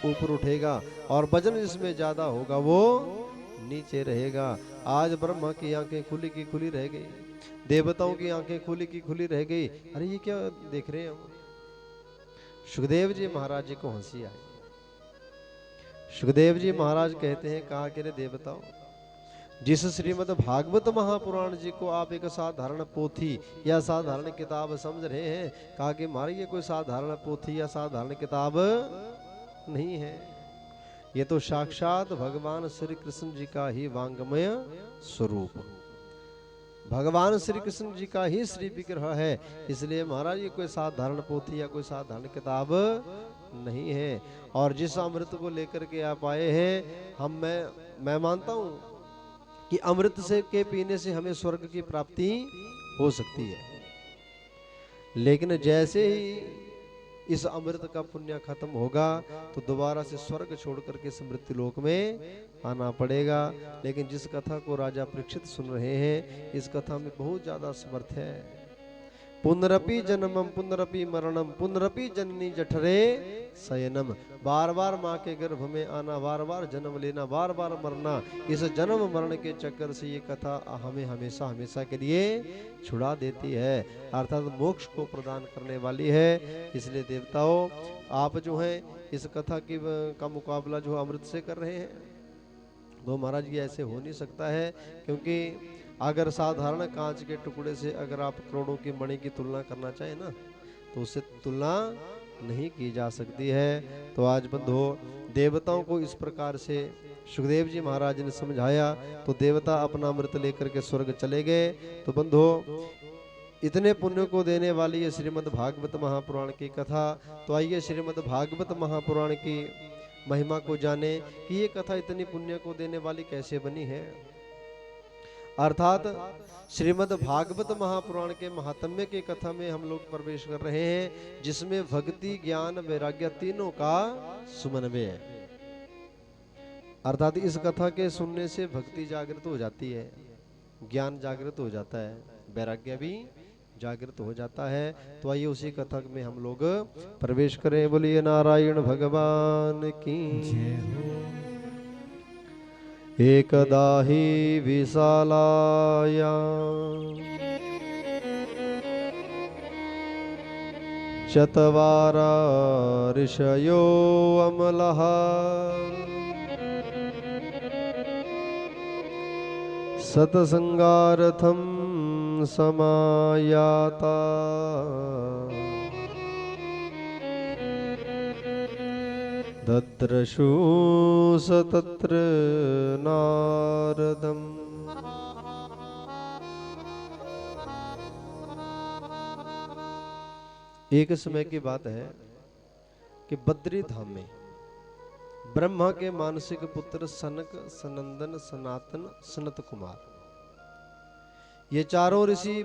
ऊपर उठेगा और वजन जिसमें ज्यादा होगा वो नीचे रहेगा। आज ब्रह्मा की आंखें खुली की खुली रह गई, देवताओं की आंखें खुली की खुली रह गई। अरे ये क्या देख रहे हैं हम। सुखदेव जी महाराज जी को हंसी आई। सुखदेव जी महाराज कहते हैं, कहा कि रे देवताओं, जिस श्रीमद् भागवत महापुराण जी को आप एक साधारण पोथी या साधारण किताब समझ रहे हैं, कहा कि हमारी ये कोई साधारण पोथी या साधारण किताब नहीं है, ये तो साक्षात भगवान श्री कृष्ण जी का ही वांगमय स्वरूप, भगवान श्री कृष्ण जी का ही श्री विग्रह है। इसलिए महाराज ये कोई साधारण पोथी या कोई साधारण किताब नहीं है। और जिस अमृत को लेकर के आप आए हैं, मैं मानता हूं कि अमृत से के पीने से हमें स्वर्ग की प्राप्ति हो सकती है, लेकिन जैसे ही इस अमृत का पुण्य खत्म होगा तो दोबारा से स्वर्ग छोड़ करके मृत्यु लोक में आना पड़ेगा। लेकिन जिस कथा को राजा परीक्षित सुन रहे हैं, इस कथा में बहुत ज्यादा समर्थ है। पुनरपि जन्मम पुनरपि मरणम पुनरपि जननी जठरे शयनम, बार बार माँ के गर्भ में आना, बार बार जन्म लेना, बार बार मरना, इस जन्म मरण के चक्कर से ये कथा हमें हमेशा हमेशा के लिए छुड़ा देती है, अर्थात मोक्ष को प्रदान करने वाली है। इसलिए देवताओं, आप जो हैं इस कथा की का मुकाबला जो अमृत से कर रहे हैं, तो महाराज ये ऐसे हो नहीं सकता है। क्योंकि अगर साधारण कांच के टुकड़े से अगर आप करोड़ों की मणि की तुलना करना चाहें ना, तो उससे तुलना नहीं की जा सकती है। तो आज बंधुओ, देवताओं को इस प्रकार से सुखदेव जी महाराज ने समझाया तो देवता अपना अमृत लेकर के स्वर्ग चले गए। तो बंधुओ, इतने पुण्य को देने वाली है श्रीमद् भागवत महापुराण की कथा। तो आइए श्रीमद् भागवत महापुराण की महिमा को जाने कि ये कथा इतनी पुण्य को देने वाली कैसे बनी है। अर्थात श्रीमद् भागवत महापुराण के महात्म्य की कथा में हम लोग प्रवेश कर रहे हैं, जिसमें भक्ति, ज्ञान, वैराग्य तीनों का समन्वय है। अर्थात इस कथा के सुनने से भक्ति जागृत हो जाती है, ज्ञान जागृत हो जाता है, वैराग्य भी जागृत हो जाता है। तो आइए उसी कथा में हम लोग प्रवेश करें। बोलिए नारायण भगवान की जय हो। एकदा हि विशालायां चत्वारा ऋषयो अमलः सत्संगार्थं समायाता दद्रशु स तत्र नारदम्। एक समय की बात है कि बद्री धाम में ब्रह्मा के मानसिक पुत्र सनक, सनंदन, सनातन, सनत कुमार, ये चारों ऋषि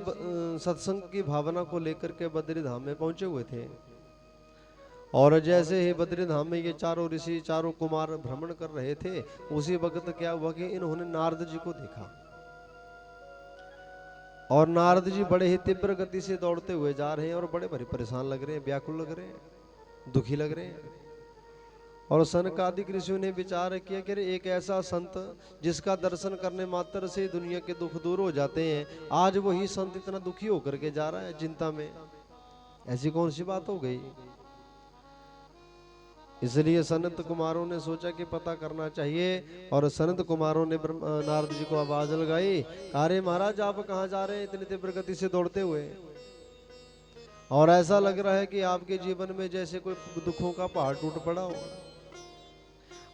सत्संग की भावना को लेकर के बद्री धाम में पहुंचे हुए थे। और जैसे ही बद्री धाम में ये चारों ऋषि, चारों कुमार भ्रमण कर रहे थे, उसी वक्त क्या हुआ कि इन्होंने नारद जी को देखा। और नारद जी बड़े ही तीव्र गति से दौड़ते हुए जा रहे हैं और बड़े भारी परेशान लग रहे हैं, व्याकुल लग रहे हैं, दुखी लग रहे हैं। और सनकादिक ऋषियों ने विचार किया कि एक ऐसा संत जिसका दर्शन करने मात्र से दुनिया के दुख दूर हो जाते हैं, आज वही संत इतना दुखी होकर के जा रहा है चिंता में, ऐसी कौन सी बात हो गई। इसलिए सनत कुमारों ने सोचा कि पता करना चाहिए, और सनत कुमारों ने नारद जी को आवाज लगाई, अरे महाराज आप कहाँ जा रहे हैं इतनी तीव्र गति से दौड़ते हुए, और ऐसा लग रहा है कि आपके जीवन में जैसे कोई दुखों का पहाड़ टूट पड़ा हो।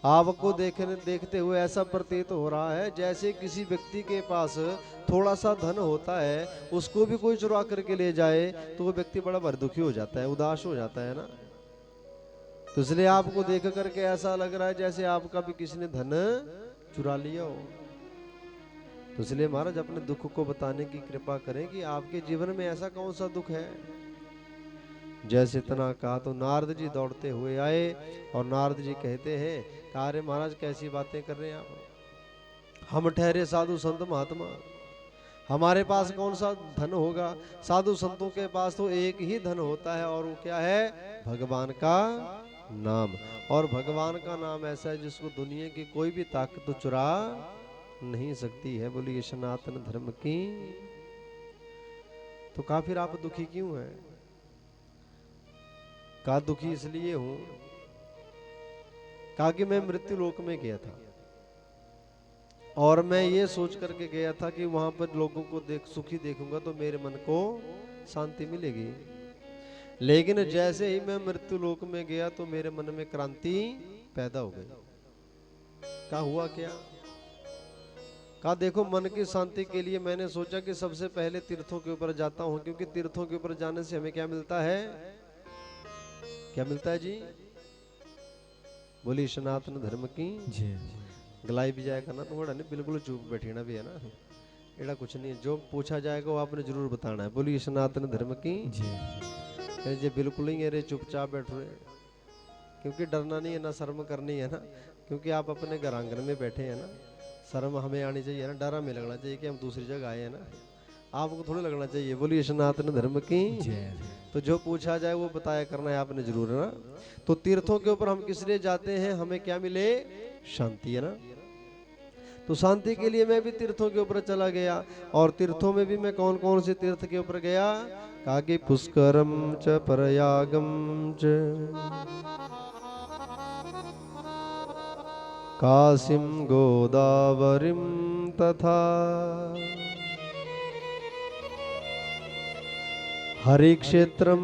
आपको देखते हुए ऐसा प्रतीत हो रहा है जैसे किसी व्यक्ति के पास थोड़ा सा धन होता है, उसको भी कोई चुरा करके ले जाए तो वो व्यक्ति बड़ा भर दुखी हो जाता है, उदास हो जाता है ना। तो इसलिए आपको देख करके ऐसा लग रहा है जैसे आपका भी किसी ने धन चुरा लिया हो। तो इसलिए महाराज अपने दुख को बताने की कृपा करें कि आपके जीवन में ऐसा कौन सा दुख है। जैसे इतना कहा तो नारद जी दौड़ते हुए आए, और नारद जी कहते हैं, अरे महाराज कैसी बातें कर रहे हैं आप, हम ठहरे साधु संत महात्मा, हमारे पास कौन सा धन होगा। साधु संतों के पास तो एक ही धन होता है, और वो क्या है, भगवान का नाम। और भगवान का नाम ऐसा है जिसको दुनिया की कोई भी ताकत चुरा नहीं सकती है। बोलिए सनातन धर्म की। तो कहा फिर आप दुखी क्यों हैं? कहा दुखी इसलिए हूं, कहा कि मैं मृत्यु लोक में गया था, और मैं ये सोच करके गया था कि वहां पर लोगों को सुखी देखूंगा तो मेरे मन को शांति मिलेगी। लेकिन जैसे ही मैं मृत्यु लोक में गया तो मेरे मन में क्रांति पैदा हो गई। क्या हुआ क्या? कहा देखो मन की शांति के लिए मैंने सोचा कि सबसे पहले तीर्थों के ऊपर जाता हूं, क्योंकि तीर्थों के ऊपर जाने से हमें क्या मिलता है, क्या मिलता है जी? बोली सनातन धर्म की जी। गलाई भी जाएगा ना तो नहीं, बिल्कुल चुप बैठना भी है ना, एड़ा कुछ नहीं है, जो पूछा जाएगा वो आपने जरूर बताना है। बोली सनातन धर्म की जी। अरे जे बिल्कुल ही अरे चुपचाप बैठ रहे, क्योंकि डरना नहीं है ना, शर्म करनी है ना, क्योंकि आप अपने घर आंगन में बैठे हैं ना, शर्म हमें आनी चाहिए ना, डर हमें लगना चाहिए कि हम दूसरी जगह आए हैं ना, आपको थोड़ी लगना चाहिए। बोलिए सनातन धर्म की। तो जो पूछा जाए वो बताया करना है आपने जरूर, है ना। तो तीर्थों के ऊपर हम किस लिए जाते हैं, हमें क्या मिले, शांति, है ना। तो शांति के लिए मैं भी तीर्थों के ऊपर चला गया, और तीर्थों में भी मैं कौन कौन से तीर्थ के ऊपर गया, कहा कि पुष्करम च प्रयागम च काशीम गोदावरीम तथा हरिक्षेत्रम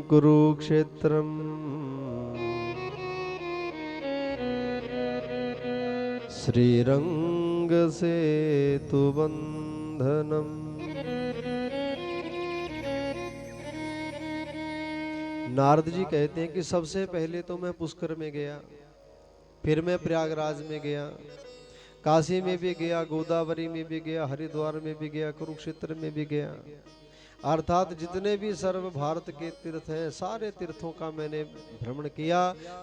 कुरुक्षेत्रम श्रीरंग सेतु बंधनम। नारद जी कहते हैं कि सबसे पहले तो मैं पुष्कर में गया, फिर मैं प्रयागराज में गया, काशी में भी गया, गोदावरी में भी गया, हरिद्वार में भी गया, कुरुक्षेत्र में भी गया। अर्थात जितने भी सर्व भारत के तीर्थ हैं सारे तीर्थों का मैंने भ्रमण किया,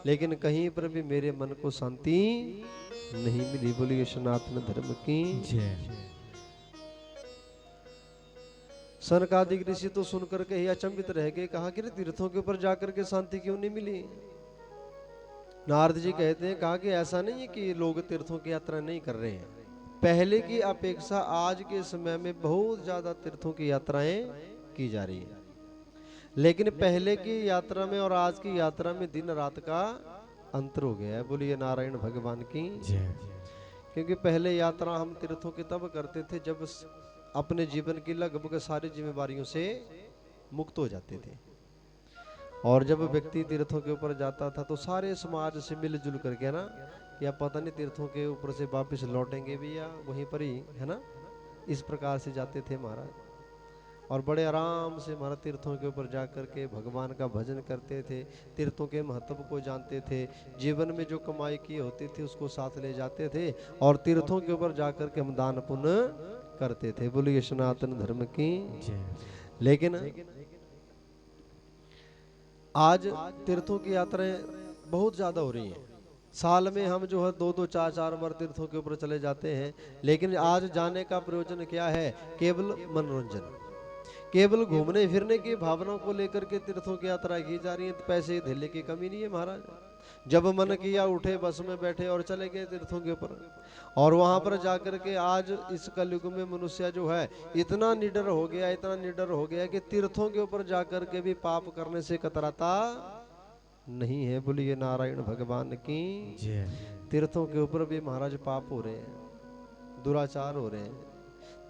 लेकिन कहीं पर भी मेरे मन को शांति नहीं मिली। बोलिए सनातन धर्म की जय। सनकादिक ऋषि तो सुनकर के ही अचंभित रह गए, कहा कि तीर्थों के ऊपर जाकर के शांति क्यों नहीं मिली। नारद जी कहते हैं, कहा कि ऐसा नहीं है कि लोग तीर्थों की यात्रा नहीं कर रहे हैं, पहले की अपेक्षा आज के समय में बहुत ज्यादा तीर्थों की यात्राएं की जा रही है, लेकिन पहले की यात्रा में और आज की यात्रा में दिन रात का अंतर हो गया है। बोलिए नारायण भगवान की जय। क्योंकि पहले यात्रा हम तीर्थों की तब करते थे जब अपने जीवन की लगभग सारी जिम्मेवारियों से मुक्त हो जाते थे, और जब व्यक्ति तीर्थों के ऊपर जाता था तो सारे समाज से मिलजुल करके ना, या पता नहीं तीर्थों के ऊपर से वापस लौटेंगे भी या वहीं पर ही, है ना, इस प्रकार से जाते थे महाराज। और बड़े आराम से महाराज तीर्थों के ऊपर जा करके भगवान का भजन करते थे, तीर्थों के महत्व को जानते थे, जीवन में जो कमाई की होती थी उसको साथ ले जाते थे, और तीर्थों के ऊपर जाकर के हम दान पुण्य करते थे। बोलिए सनातन धर्म की जय। लेकिन आज तीर्थों की यात्राएं बहुत ज्यादा हो रही हैं, साल में हम जो है 2-2 4-4 बार तीर्थों के ऊपर चले जाते हैं, लेकिन आज जाने का प्रयोजन क्या है, केवल मनोरंजन, केवल घूमने फिरने की भावना को लेकर के तीर्थों की यात्रा की जा रही है। तो पैसे धेले की कमी नहीं है महाराज, जब मन किया उठे बस में बैठे और चले गए तीर्थों के ऊपर, और वहां पर जाकर के आज इस कलयुग में मनुष्य जो है इतना निडर हो गया, इतना निडर हो गया कि तीर्थों के ऊपर जाकर के भी पाप करने से कतराता नहीं है। बोलिए नारायण भगवान की जय। तीर्थों के ऊपर भी महाराज पाप हो रहे हैं, दुराचार हो रहे हैं,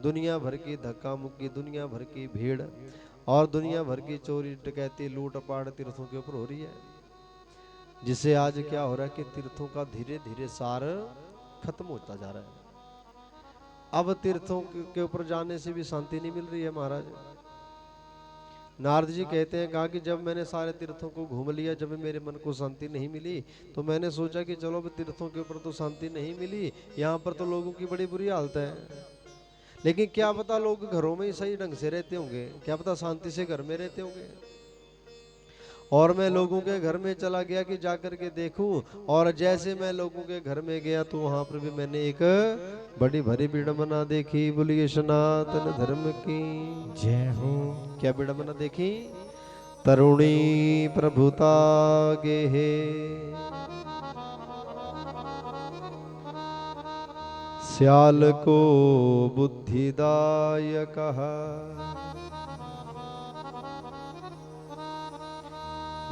दुनिया भर की धक्का मुक्की, दुनिया भर की भीड़ और दुनिया भर की चोरी डकैती लूट पाट तीर्थों के ऊपर हो रही है, जिससे आज क्या हो रहा है कि तीर्थों का धीरे धीरे सार खत्म होता जा रहा है। अब तीर्थों के ऊपर जाने से भी शांति नहीं मिल रही है महाराज। नारद जी कहते हैं, कहा कि जब मैंने सारे तीर्थों को घूम लिया, जब मेरे मन को शांति नहीं मिली, तो मैंने सोचा कि चलो अब तीर्थों के ऊपर तो शांति नहीं मिली, यहाँ पर तो लोगों की बड़ी बुरी हालत है, लेकिन क्या पता लोग घरों में ही सही ढंग से रहते होंगे, क्या पता शांति से घर में रहते होंगे। और मैं लोगों के घर में चला गया कि जाकर के देखूं, और जैसे मैं लोगों के घर में गया तो वहां पर भी मैंने एक बड़ी भरी विडंबना देखी। बोलिए सनातन धर्म की जय हो। क्या विडंबना देखी? तरुणी प्रभुता गेहे श्याल को बुद्धिदायक।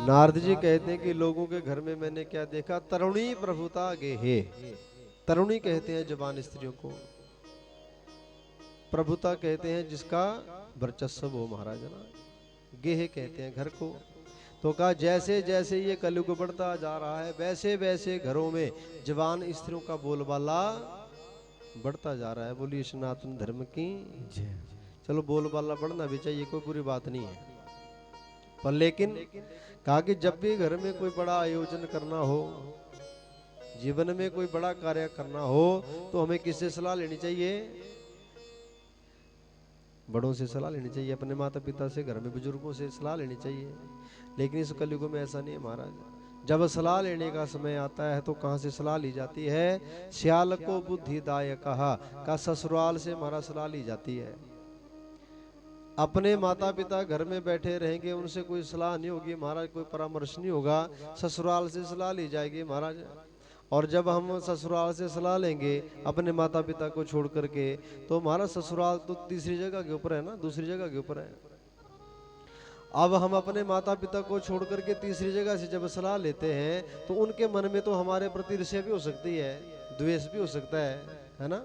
नारद जी कहते हैं कि लोगों के घर में मैंने क्या देखा? तरुणी प्रभुता गेहे। तरुणी कहते हैं जवान स्त्रियों को, प्रभुता कहते हैं जिसका वर्चस्व हो महाराज ना, गेहे कहते हैं घर को। तो कहा जैसे जैसे ये कलयुग बढ़ता जा रहा है, वैसे वैसे घरों में जवान स्त्रियों का बोलबाला बढ़ता जा रहा है। बोलिए सनातन धर्म की जय। चलो बोलबाला बढ़ना भी चाहिए, कोई बुरी बात नहीं है, पर लेकिन कहा कि जब भी घर में कोई बड़ा आयोजन करना हो, जीवन में कोई बड़ा कार्य करना हो, तो हमें किससे सलाह लेनी चाहिए? बड़ों से सलाह लेनी चाहिए, अपने माता पिता से, घर में बुजुर्गों से सलाह लेनी चाहिए। लेकिन इस कलयुग में ऐसा नहीं है महाराज। जब सलाह लेने का समय आता है तो कहाँ से सलाह ली जाती है? श्याल को बुद्धिदायक कहा का ससुराल से महाराज सलाह ली जाती है। अपने माता पिता घर में बैठे रहेंगे, उनसे कोई सलाह नहीं होगी महाराज, कोई परामर्श नहीं होगा, ससुराल से सलाह ली जाएगी महाराज। और जब हम ससुराल से सलाह लेंगे अपने माता पिता को छोड़ करके, तो हमारा ससुराल तो तीसरी जगह के ऊपर है ना, दूसरी जगह के ऊपर है। अब हम अपने माता पिता को छोड़ करके तीसरी जगह से जब सलाह लेते हैं, तो उनके मन में तो हमारे प्रति ईर्ष्या भी हो सकती है, द्वेष भी हो सकता है ना।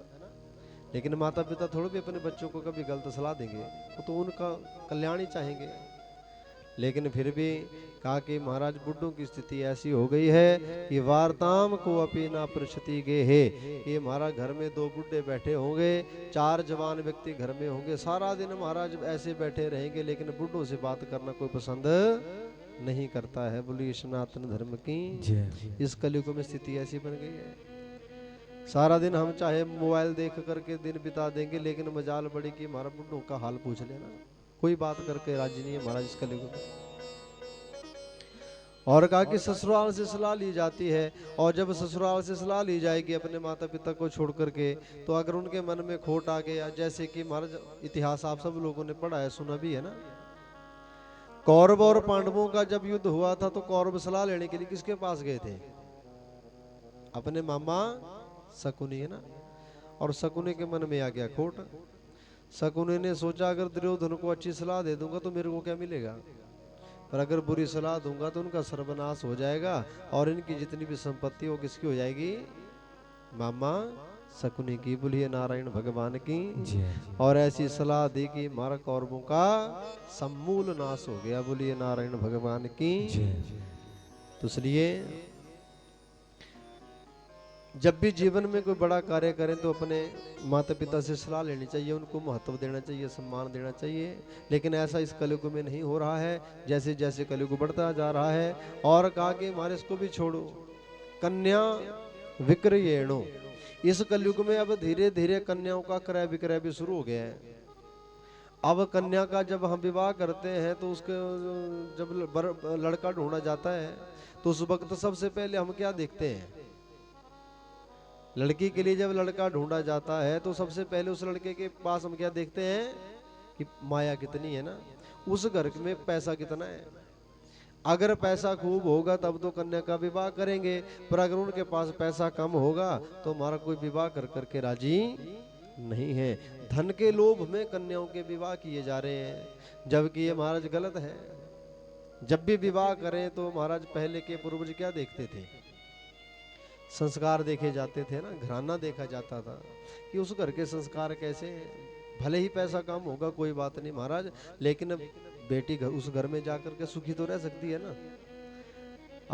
लेकिन माता पिता थोड़े भी अपने बच्चों को कभी गलत सलाह देंगे, वो तो उनका कल्याण ही चाहेंगे। लेकिन फिर भी कहा कि महाराज बुड्ढों की स्थिति ऐसी हो गई है कि वार्ताम को अपी ना पृछति गे है, कि महाराज घर में दो बुड्ढे बैठे होंगे, चार जवान व्यक्ति घर में होंगे, सारा दिन महाराज ऐसे बैठे रहेंगे, लेकिन बुड्ढों से बात करना कोई पसंद नहीं करता है। बोलिए सनातन धर्म की जय। इस कलयुग में स्थिति ऐसी बन गई है। सारा दिन हम चाहे मोबाइल देख करके दिन बिता देंगे, लेकिन मजाल बड़ी कि हमारा बुड्ढों का हाल पूछ लेना, कोई बात करके राजी नहीं है महाराज इस कलयुग में। और कहा कि ससुराल से सलाह ली जाती है, और जब ससुराल से सलाह ली जाएगी अपने माता पिता को छोड़ करके, तो अगर उनके मन में खोट आ गया, जैसे कि महाराज इतिहास आप सब लोगों ने पढ़ा है, सुना भी है ना, कौरव और पांडवों का जब युद्ध हुआ था, तो कौरव सलाह लेने के लिए किसके पास गए थे? अपने मामा शकुनी है ना। और शकुनी के मन में आ गया खोट। शकुनी ने सोचा अगर दुर्योधन को अच्छी सलाह दे दूंगा तो मेरे को क्या मिलेगा, पर अगर बुरी सलाह दूंगा तो उनका सर्वनाश हो जाएगा, और इनकी जितनी भी संपत्ति वो किसकी हो जाएगी? मामा शकुनी की। बोलिए नारायण भगवान की जय। और ऐसी सलाह दी कि हमारा कौरवों का समूल नाश हो गया। बोलिए नारायण भगवान की जय। तो इसलिए जब भी जीवन में कोई बड़ा कार्य करें तो अपने माता पिता से सलाह लेनी चाहिए, उनको महत्व देना चाहिए, सम्मान देना चाहिए। लेकिन ऐसा इस कलयुग में नहीं हो रहा है, जैसे जैसे कलयुग बढ़ता जा रहा है। और कहा कि हमारे इसको भी छोड़ो, कन्या विक्रयेणो। इस कलयुग में अब धीरे धीरे कन्याओं का क्रय विक्रय भी शुरू हो गया है। अब कन्या का जब हम विवाह करते हैं तो उसके जब लड़का ढूंढा जाता है, तो उस वक्त सबसे पहले हम क्या देखते हैं? लड़की के लिए जब लड़का ढूंढा जाता है तो सबसे पहले उस लड़के के पास हम क्या देखते हैं कि माया कितनी है ना, उस घर में पैसा कितना है। अगर पैसा खूब होगा तब तो कन्या का विवाह करेंगे, पर अगर उनके पास पैसा कम होगा तो हमारा कोई विवाह कर करके राजी नहीं है। धन के लोभ में कन्याओं के विवाह किए जा रहे हैं, जबकि ये महाराज गलत है। जब भी विवाह करें तो महाराज पहले के पूर्वज क्या देखते थे? संस्कार देखे जाते थे ना, घराना देखा जाता था कि उस घर के संस्कार कैसे हैं। भले ही पैसा कम होगा कोई बात नहीं महाराज, लेकिन बेटी घर उस घर में जाकर के सुखी तो रह सकती है ना।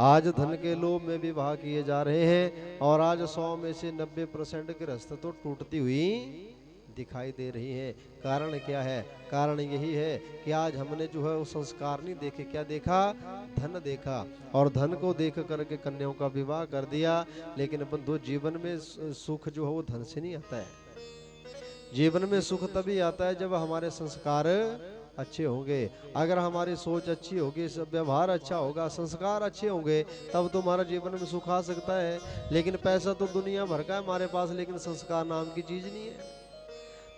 आज धन के लोभ में विवाह किए जा रहे हैं और आज 100 में से 90% गृहस्थ तो टूटती हुई दिखाई दे रही है। कारण क्या है? कारण यही है कि आज हमने जो है वो संस्कार नहीं देखे, क्या देखा? धन देखा, और धन को देख करके कन्याओं का विवाह कर दिया। लेकिन बंधु, जीवन में सुख जो है वो धन से नहीं आता है। जीवन में सुख तभी आता है जब हमारे संस्कार अच्छे होंगे। अगर हमारी सोच अच्छी होगी, सब व्यवहार अच्छा होगा, संस्कार अच्छे होंगे, तब तो हमारा जीवन में सुख आ सकता है। लेकिन पैसा तो दुनिया भर का है हमारे पास, लेकिन संस्कार नाम की चीज नहीं है।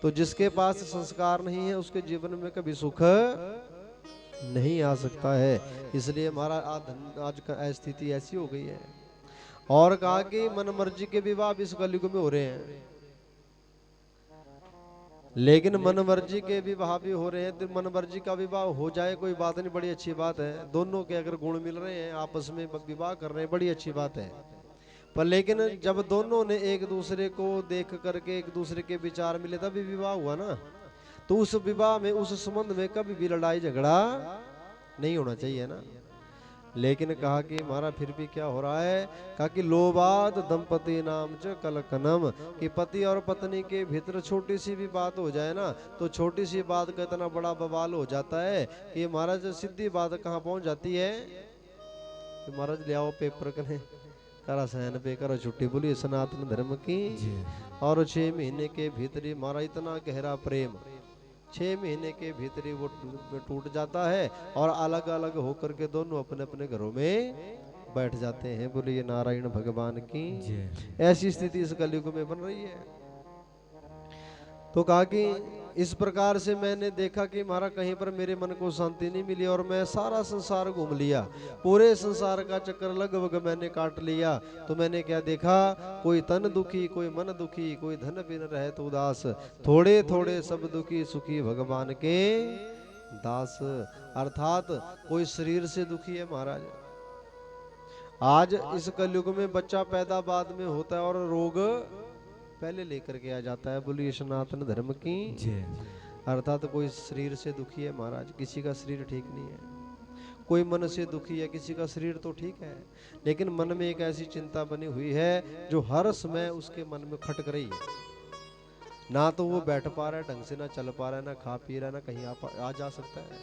तो जिसके पास संस्कार नहीं है उसके जीवन में कभी सुख नहीं आ सकता है। इसलिए हमारा आज का स्थिति ऐसी हो गई है। और कहा कि मन मर्जी के विवाह इस कलयुग में हो रहे हैं, लेकिन मन मर्जी के विवाह भी हो रहे हैं। तो मन मर्जी का विवाह हो जाए कोई बात नहीं, बड़ी अच्छी बात है। दोनों के अगर गुण मिल रहे हैं, आपस में विवाह कर रहे हैं, बड़ी अच्छी बात है। पर लेकिन जब दोनों ने एक दूसरे को देख करके एक दूसरे के विचार मिले तभी विवाह हुआ ना। तो उस विवाह में, उस संबंध में कभी भी लड़ाई झगड़ा नहीं होना चाहिए ना। लेकिन कहा कि हमारा फिर भी क्या हो रहा है? कहा कि लोभाद दंपति नाम च कलकनम, कि पति और पत्नी के भीतर छोटी सी भी बात हो जाए ना, तो छोटी सी बात का इतना बड़ा बवाल हो जाता है कि महाराज सीधी बात कहाँ पहुंच जाती है कि महाराज ले आओ पेपर कने, करा सहन पे करो छुट्टी, बोलिए सनातन धर्म की। और 6 महीने के भीतर ही हमारा इतना गहरा प्रेम 6 महीने के भीतर ही वो टूट जाता है और अलग अलग होकर के दोनों अपने अपने घरों में बैठ जाते हैं। बोलिए नारायण भगवान की। ऐसी स्थिति इस कलयुग में बन रही है। तो कहा कि इस प्रकार से मैंने देखा कि हमारा कहीं पर मेरे मन को शांति नहीं मिली और मैं सारा संसार घूम लिया, पूरे संसार का चक्कर लगभग मैंने काट लिया। तो मैंने क्या देखा? कोई तन दुखी, कोई मन दुखी, कोई धन बिन रहे तो उदास, थोड़े थोड़े सब दुखी सुखी भगवान के दास। अर्थात कोई शरीर से दुखी है महाराज। आज इस कलयुग में बच्चा पैदा बाद में होता है और रोग पहले लेकर के आ जाता है। बोलिए सनातन धर्म की। अर्थात कोई शरीर से दुखी है महाराज, किसी का शरीर ठीक नहीं है। कोई मन से दुखी है, किसी का शरीर तो ठीक है, लेकिन मन में एक ऐसी चिंता बनी हुई है जो हर समय उसके मन में खटक रही है। ना तो वो बैठ पा रहा है ढंग से, ना चल पा रहा है, ना खा पी रहा है, ना कहीं आ जा सकता है।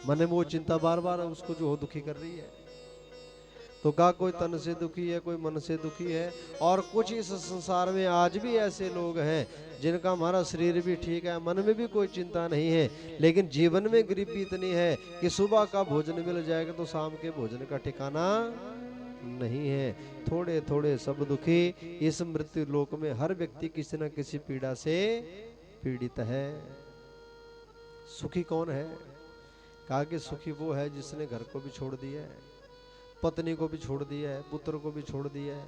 मन में वो चिंता बार बार उसको जो दुखी कर रही है। तो कहा कोई तन से दुखी है, कोई मन से दुखी है। और कुछ इस संसार में आज भी ऐसे लोग हैं जिनका हमारा शरीर भी ठीक है, मन में भी कोई चिंता नहीं है, लेकिन जीवन में गरीबी इतनी है कि सुबह का भोजन मिल जाएगा तो शाम के भोजन का ठिकाना नहीं है। थोड़े थोड़े सब दुखी। इस मृत्यु लोक में हर व्यक्ति किसी न किसी पीड़ा से पीड़ित है। सुखी कौन है? कहा कि सुखी वो है जिसने घर को भी छोड़ दिया है, पत्नी को भी छोड़ दिया है, पुत्र को भी छोड़ दिया है।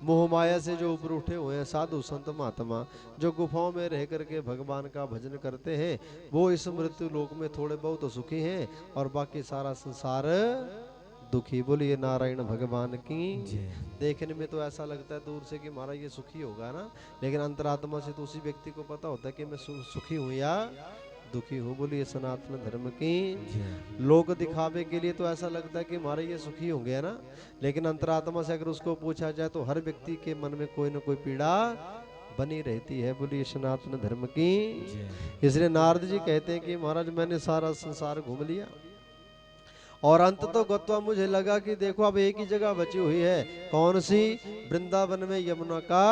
मोह माया से जो ऊपर उठे हुए हैं साधु संत महात्मा, जो गुफाओं में रह करके भगवान का भजन करते हैं, वो इस मृत्यु लोक में थोड़े बहुत सुखी हैं और बाकी सारा संसार दुखी। बोलिए नारायण भगवान की। देखने में तो ऐसा लगता है दूर से कि हमारा ये सुखी होगा ना, लेकिन अंतरात्मा से तो उसी व्यक्ति को पता होता है कि मैं सुखी हूँ या दुखी हूँ। बोलिए सनातन धर्म की। लोग दिखावे के लिए तो ऐसा लगता है कि हमारे ये सुखी होंगे है ना, लेकिन अंतरात्मा से अगर उसको पूछा जाए तो हर व्यक्ति के मन में कोई न कोई पीड़ा बनी रहती है। बोलिए सनातन धर्म की। इसलिए नारद जी कहते हैं कि महाराज मैंने सारा संसार घूम लिया और अंत तो गत्वा मुझे लगा कि देखो अब एक ही जगह बची हुई है। कौन सी? वृंदावन में यमुना का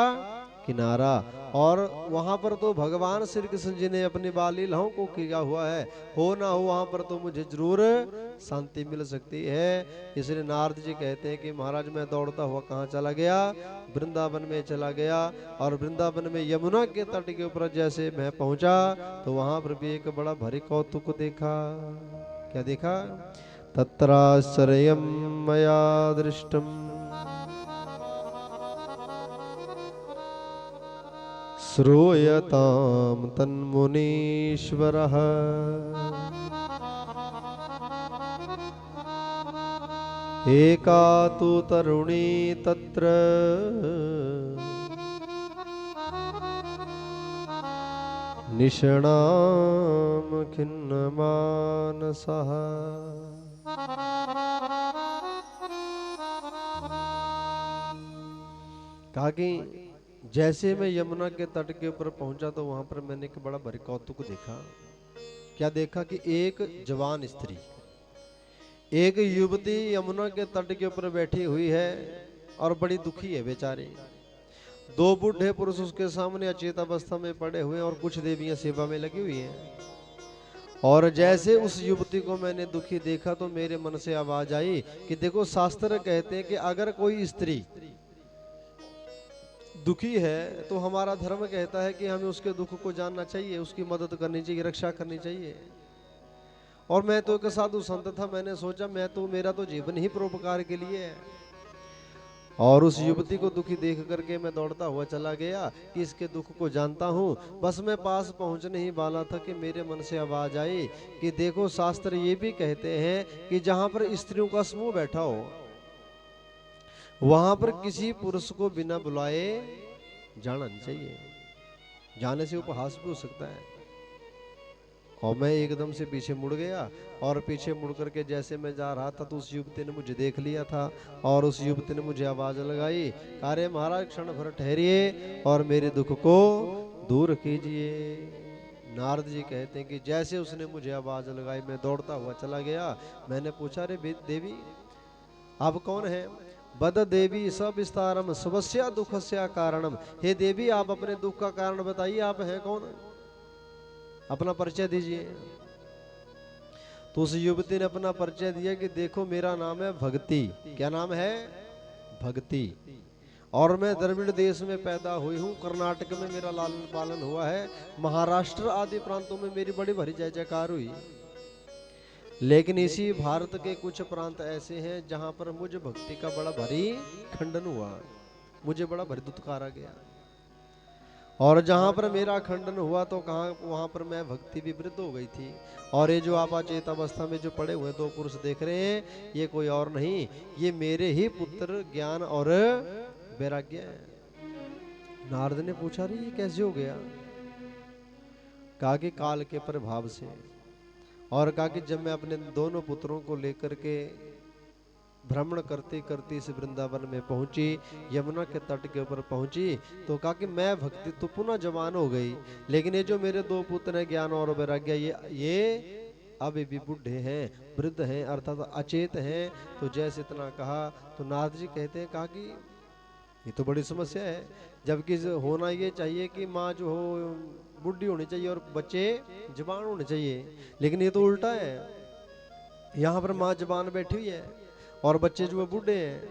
किनारा। और वहां पर तो भगवान श्री कृष्ण जी ने अपनी बाल लीलाओं को किया हुआ है। हो ना हो वहां पर तो मुझे जरूर शांति मिल सकती है। इसलिए नारद जी कहते हैं कि महाराज मैं दौड़ता हुआ कहाँ चला गया? वृंदावन में चला गया। और वृंदावन में यमुना के तट के ऊपर जैसे मैं पहुंचा तो वहां पर भी एक बड़ा भारी कौतुक देखा। क्या देखा? तत्राश्चर्यं मया दृष्टम् श्रूयतां तन्मुनीश्वरः एका तु तरुणी तत्र निषणाम खिन्न मानसः। कहा कि जैसे मैं यमुना के तट के ऊपर पहुंचा तो वहां पर मैंने एक बड़ा भारी कौतुक देखा। क्या देखा कि एक जवान स्त्री, एक युवती यमुना के तट के ऊपर बैठी हुई है और बड़ी दुखी है बेचारी। दो बूढ़े पुरुष उसके सामने अचेत अवस्था में पड़े हुए हैं और कुछ देवियां सेवा में लगी हुई हैं। और जैसे उस युवती को मैंने दुखी देखा तो मेरे मन से आवाज आई कि देखो, शास्त्र कहते हैं कि अगर कोई स्त्री दुखी है तो हमारा धर्म कहता है कि हमें उसके दुख को जानना चाहिए, उसकी मदद करनी चाहिए, रक्षा करनी चाहिए। और मैं तो एक साधु संत था, मैंने सोचा मेरा तो जीवन ही परोपकार के लिए है। और उस युवती को दुखी देख करके मैं दौड़ता हुआ चला गया कि इसके दुख को जानता हूँ। बस मैं पास पहुँचने ही वाला था कि मेरे मन से आवाज आई कि देखो, शास्त्र ये भी कहते हैं कि जहाँ पर स्त्रियों का समूह बैठा हो वहां पर किसी पुरुष को बिना बुलाए जाना नहीं चाहिए, जाने से उपहास भी हो सकता है। और मैं एकदम से पीछे मुड़ गया और पीछे मुड़ करके जैसे मैं जा रहा था तो उस युवती ने मुझे देख लिया था और उस युवती ने मुझे आवाज लगाई, अरे महाराज क्षण भर ठहरिए और मेरे दुख को दूर कीजिए। नारद जी कहते हैं कि जैसे उसने मुझे आवाज लगाई मैं दौड़ता हुआ चला गया। मैंने पूछा, अरे देवी आप कौन है? बद देवी सब विस्तारम स्वस्या दुखस्या कारणम। हे देवी, आप अपने दुख का कारण बताइए, आप हैं कौन? अपना परिचय दीजिए। तो उस युवती ने अपना परिचय दिया कि देखो, मेरा नाम है भक्ति। क्या नाम है? भक्ति। और मैं द्रविड़ देश में पैदा हुई हूँ, कर्नाटक में मेरा लालन पालन हुआ है, महाराष्ट्र आदि प्रांतों में मेरी बड़ी भारी जय जयकार हुई। लेकिन इसी भारत के कुछ प्रांत ऐसे हैं जहां पर मुझे भक्ति का बड़ा भारी खंडन हुआ, मुझे बड़ा भारी दुत्कार आ गया। और जहां पर मेरा खंडन हुआ तो कहां, वहां पर मैं भक्ति विवृत हो गई थी। और ये जो आप अचेत अवस्था में जो पड़े हुए दो पुरुष देख रहे हैं, ये कोई और नहीं, ये मेरे ही पुत्र ज्ञान और वैराग्य है। नारद ने पूछा, रे ये कैसे हो गया? कहा कि काल के प्रभाव से। और कहा कि जब मैं अपने दोनों पुत्रों को लेकर के भ्रमण करते करते इस वृंदावन में पहुंची, यमुना के तट के ऊपर पहुंची, तो कहा कि मैं भक्ति तो पुनः जवान हो गई, लेकिन ये जो मेरे दो पुत्र हैं ज्ञान और वैराग्य, ये अभी भी बूढ़े हैं, वृद्ध हैं, अर्थात अचेत हैं। तो जैसे इतना कहा तो नारद जी कहते हैं, कहा कि ये तो बड़ी समस्या है, जबकि होना ये चाहिए कि माँ जो हो बुढ़ी होनी चाहिए और बच्चे जवान होने चाहिए, लेकिन ये तो उल्टा है। यहाँ पर माँ जवान बैठी हुई है और बच्चे जो है बूढ़े हैं।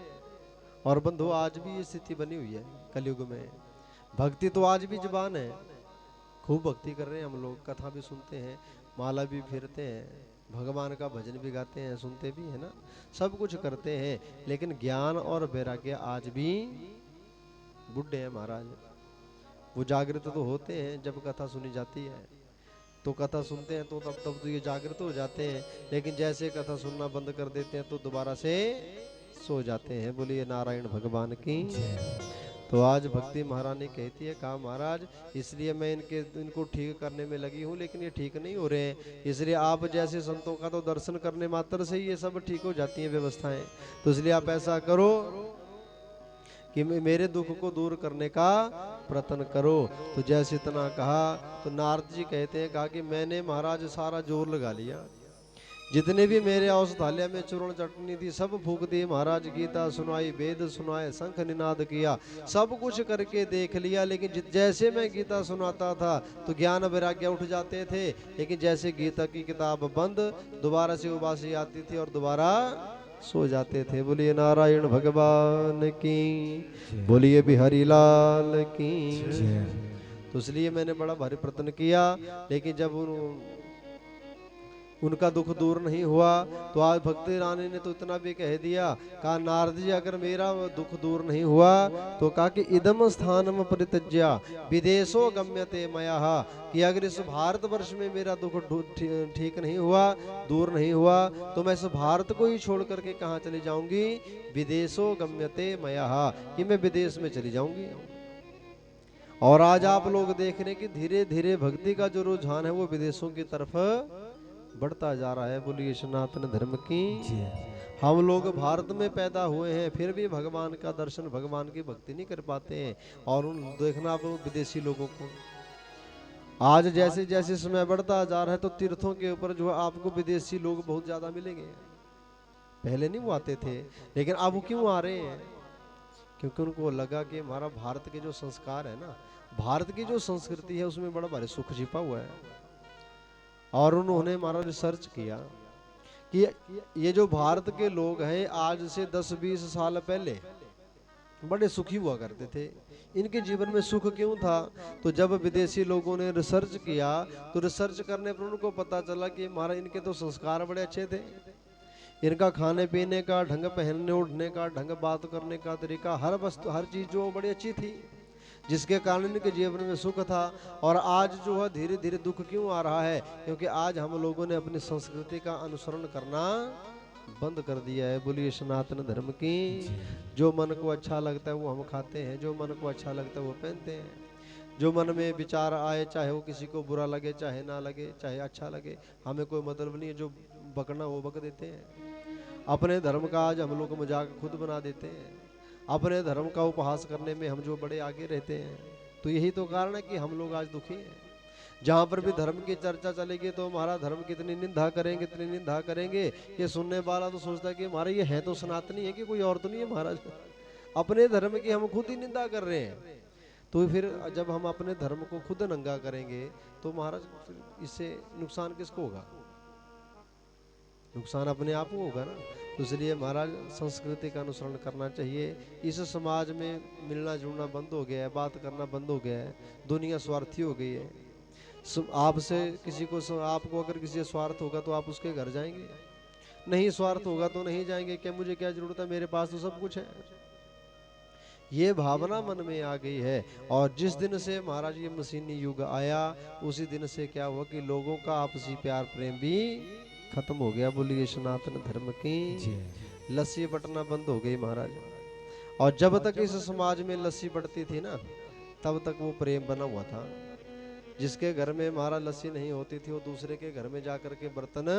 और बंधु, आज भी ये स्थिति बनी हुई है कलयुग में। भक्ति तो आज भी जवान है, खूब भक्ति कर रहे हैं हम लोग, कथा भी सुनते हैं, माला भी फेरते हैं, भगवान का भजन भी गाते हैं, सुनते भी है ना, सब कुछ करते हैं, लेकिन ज्ञान और वैराग्य आज भी बूढ़े हैं महाराज। वो जागृत तो होते हैं जब कथा सुनी जाती है, तो कथा सुनते हैं तो तब तो ये जागृत हो जाते हैं, लेकिन जैसे कथा सुनना बंद कर देते हैं तो दोबारा से सो जाते हैं। बोलिए नारायण भगवान की। तो आज भक्ति महारानी कहती है, कहा महाराज इसलिए मैं इनको ठीक करने में लगी हूँ, लेकिन ये ठीक नहीं हो रहे हैं, इसलिए आप जैसे संतों का तो दर्शन करने मात्र से ही ये सब ठीक हो जाती हैं व्यवस्थाएं। तो इसलिए आप ऐसा करो कि मेरे दुख को दूर करने का प्रयत्न करो। तो जैसे इतना कहा तो नारद जी कहते हैं, कहा कि मैंने महाराज सारा जोर लगा लिया, जितने भी मेरे औषधालय में चूर्ण चटनी थी सब फूक दी महाराज, गीता सुनाई, वेद सुनाए, शंख निनाद किया, सब कुछ करके देख लिया, लेकिन जैसे मैं गीता सुनाता था तो ज्ञान वैराग्य उठ जाते थे, लेकिन जैसे गीता की किताब बंद, दोबारा से उबासी आती थी और दोबारा सो जाते थे। बोलिए नारायण भगवान की, बोलिए बिहारी लाल की। तो इसलिए मैंने बड़ा भारी प्रयत्न किया, लेकिन जब उनका दुख दूर नहीं हुआ। तो आज भक्ति रानी ने तो इतना भी कह दिया, कहा नारद जी अगर मेरा दुख दूर नहीं हुआ तो कहा कि इदम स्थानम परित्यज्य विदेशो गम्यते मया, कि अगर इस भारतवर्ष में मेरा दुख ठीक नहीं हुआ, दूर नहीं हुआ, तो मैं इस भारत को ही छोड़ करके कहाँ चली जाऊंगी, विदेशो गम्यते मया, कि मैं विदेश में चली जाऊंगी। और आज आप लोग देख रहे हैं कि धीरे धीरे भक्ति का जो रुझान है वो विदेशों की तरफ बढ़ता जा रहा है। बोलिए सनातन धर्म की। हम लोग भारत में पैदा हुए हैं फिर भी भगवान का दर्शन, भगवान की भक्ति नहीं कर पाते हैं। और उन देखना आप विदेशी लोगों को, आज जैसे जैसे समय बढ़ता जा रहा है तो तीर्थों के ऊपर जो आपको विदेशी लोग बहुत ज्यादा मिलेंगे। पहले नहीं वो आते थे, लेकिन अब वो क्यों आ रहे हैं? क्योंकि उनको लगा कि हमारा भारत के जो संस्कार है ना, भारत की जो संस्कृति है उसमें बड़ा भारी सुख छिपा हुआ है। और उन्होंने हमारा रिसर्च किया कि ये जो भारत के लोग हैं आज से 10-20 साल पहले बड़े सुखी हुआ करते थे। इनके जीवन में सुख क्यों था? तो जब विदेशी लोगों ने रिसर्च किया तो रिसर्च करने पर उनको पता चला कि हमारा इनके तो संस्कार बड़े अच्छे थे, इनका खाने पीने का ढंग, पहनने उठने का ढंग, बात करने का तरीका, हर वस्तु हर चीज जो बड़ी अच्छी थी, जिसके कारण इनके जीवन में सुख था। और आज जो है धीरे धीरे दुख क्यों आ रहा है? क्योंकि आज हम लोगों ने अपनी संस्कृति का अनुसरण करना बंद कर दिया है। बोलिए सनातन धर्म की। जो मन को अच्छा लगता है वो हम खाते हैं, जो मन को अच्छा लगता है वो पहनते हैं, जो मन में विचार आए, चाहे वो किसी को बुरा लगे चाहे ना लगे, चाहे अच्छा लगे, हमें कोई मतलब नहीं है। जो बकना वो बक देते हैं। अपने धर्म का आज हम लोग मजाक खुद बना देते हैं। अपने धर्म का उपहास करने में हम जो बड़े आगे रहते हैं। तो यही तो कारण है कि हम लोग आज दुखी हैं। जहाँ पर भी धर्म की चर्चा चलेगी तो हमारा धर्म कितनी निंदा करेंगे, इतनी निंदा करेंगे, ये सुनने वाला तो सोचता है कि हमारे ये है तो सनातनी है कि कोई और तो नहीं है महाराज। अपने धर्म की हम खुद ही निंदा कर रहे हैं। तो फिर जब हम अपने धर्म को खुद नंगा करेंगे तो महाराज इससे नुकसान किसको होगा? नुकसान अपने आप को होगा ना। तो इसलिए महाराज संस्कृति का अनुसरण करना चाहिए। इस समाज में मिलना जुलना बंद हो गया है, बात करना बंद हो गया है, दुनिया स्वार्थी हो गई है। आपसे किसी को, आपको अगर किसी स्वार्थ होगा तो आप उसके घर जाएंगे, नहीं स्वार्थ होगा तो नहीं जाएंगे। क्या मुझे क्या जरूरत है, मेरे पास तो सब कुछ है। ये भावना मन में आ गई है। और जिस दिन से महाराज ये मशीनी युग आया उसी दिन से क्या हुआ कि लोगों का आपसी प्यार प्रेम भी खत्म हो गया। बोलिए सनातन धर्म की। लस्सी बटना बंद हो गई महाराज। और जब तक इस समाज में लस्सी बटती थी ना तब तक वो प्रेम बना हुआ था। जिसके घर में महाराज लस्सी नहीं होती थी वो दूसरे के घर में जाकर के बर्तन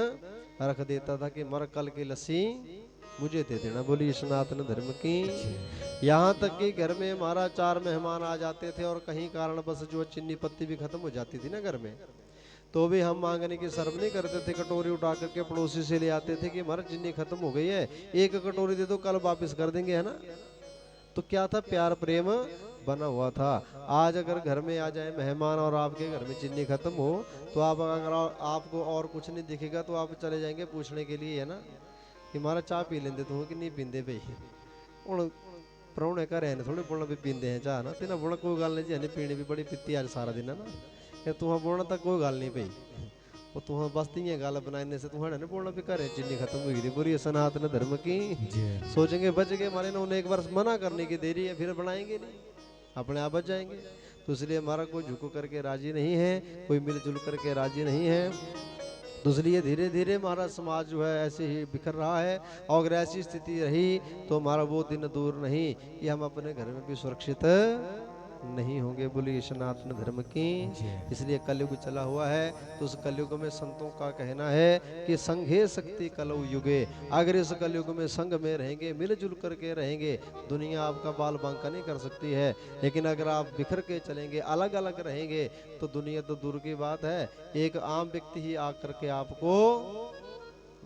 रख देता था कि मर कल की लस्सी मुझे दे देना। बोलिए सनातन धर्म की। यहाँ तक कि घर में महाराज 4 मेहमान आ जाते थे और कहीं कारण बस जो चीनी पत्ती भी खत्म हो जाती थी ना घर में, तो भी हम मांगने की शर्म नहीं करते थे। कटोरी उठा करके पड़ोसी से ले आते थे कि महाराज चीनी खत्म हो गई है, एक कटोरी दे दो, कल वापस कर देंगे, है ना। तो क्या था? प्यार प्रेम बना हुआ था। आज अगर घर में आ जाए मेहमान और आपके घर में चीनी खत्म हो तो आप, अगर आपको और कुछ नहीं दिखेगा तो आप चले जाएंगे पूछने के लिए, है ना, कि हमारा चाह पी लेंदे तू कि नहीं पींदे भाई। हूँ परौने घर है थोड़े बोलना भी पींदे हैं चाह ना, तेना बोलना कोई गल नहीं जी, हने पीनी भी बड़ी पीती आज सारा दिन, है ना। कि तुम बोलना तो कोई गल नहीं भाई, वो तुम बस तीन गल बनाने से तुम्हारे नहीं बोलना भी घर चीनी खत्म हुई थी। पूरी सनातन धर्म की। सोचेंगे बच गए हमारे ना, उन्हें एक बार मना करने की देरी है, फिर बनाएंगे नहीं, अपने आप बच जाएंगे। तो इसलिए हमारा कोई झुक करके राजी नहीं है, कोई मिलजुल करके राजी नहीं है। तो इसलिए धीरे धीरे हमारा समाज जो है ऐसे ही बिखर रहा है। और अगर ऐसी स्थिति रही तो हमारा वो दिन दूर नहीं कि हम अपने घर में भी सुरक्षित नहीं होंगे। बोलिए सनातन धर्म की। इसलिए कलयुग चला हुआ है। तो उस कलयुग में संतों का कहना है कि संघे शक्ति कलौ युगे। अगर इस कलयुग में संघ में रहेंगे, मिलजुल करके रहेंगे, दुनिया आपका बाल बांका नहीं कर सकती है। लेकिन अगर आप बिखर के चलेंगे, अलग अलग रहेंगे, तो दुनिया तो दूर की बात है, एक आम व्यक्ति ही आकर के आपको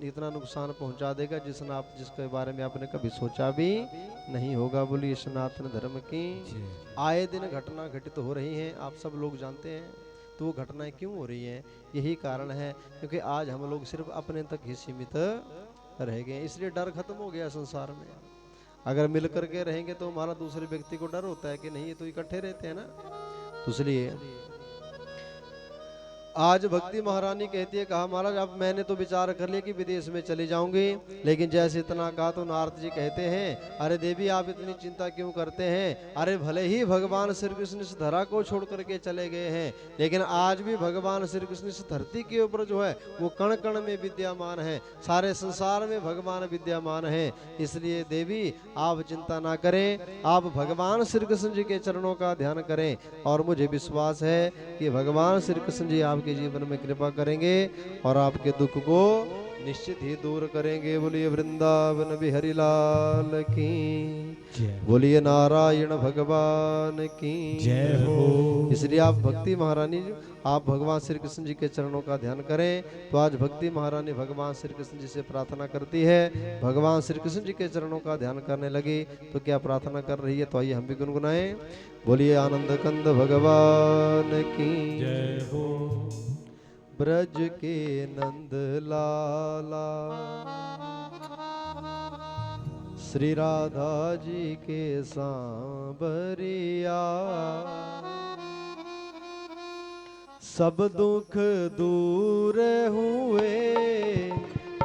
इतना नुकसान पहुंचा देगा जिसके बारे में आपने कभी सोचा भी नहीं होगा। बोलिए सनातन धर्म की। आए दिन घटना घटित हो रही हैं, आप सब लोग जानते हैं। तो वो घटनाएं क्यों हो रही हैं? यही कारण है क्योंकि आज हम लोग सिर्फ अपने तक ही सीमित रह गए, इसलिए डर खत्म हो गया संसार में। अगर मिल करके रहेंगे तो हमारा दूसरे व्यक्ति को डर होता है कि नहीं ये तो इकट्ठे रहते हैं ना। तो इसलिए आज भक्ति महारानी कहती है, कहा महाराज अब मैंने तो विचार कर लिया कि विदेश में चली जाऊंगी, लेकिन जैसे इतना कहा तो नारद जी कहते हैं, अरे देवी आप इतनी चिंता क्यों करते हैं? अरे भले ही भगवान श्री कृष्ण इस धरा को छोड़ करके चले गए हैं, लेकिन आज भी भगवान श्री कृष्ण इस धरती के ऊपर जो है वो कण कण में विद्यमान है, सारे संसार में भगवान विद्यमान है। इसलिए देवी आप चिंता ना करें, आप भगवान श्री कृष्ण जी के चरणों का ध्यान करें, और मुझे विश्वास है कि भगवान श्री कृष्ण जी आपके जीवन में कृपा करेंगे और आपके दुख को निश्चित ही दूर करेंगे। बोलिए वृंदावन बिहारी लाल की, बोलिए नारायण भगवान की जय हो। इसलिए आप भक्ति महारानी, आप भगवान श्री कृष्ण जी के चरणों का ध्यान करें। तो आज भक्ति महारानी भगवान श्री कृष्ण जी से प्रार्थना करती है, भगवान श्री कृष्ण जी के चरणों का ध्यान करने लगी तो क्या प्रार्थना कर रही है, तो आइए हम भी गुनगुनाएं। बोलिए आनंद कंद भगवान की जय हो। ब्रज के नंद लाला श्री राधा जी के सांवरिया, सब दुख दूर हुए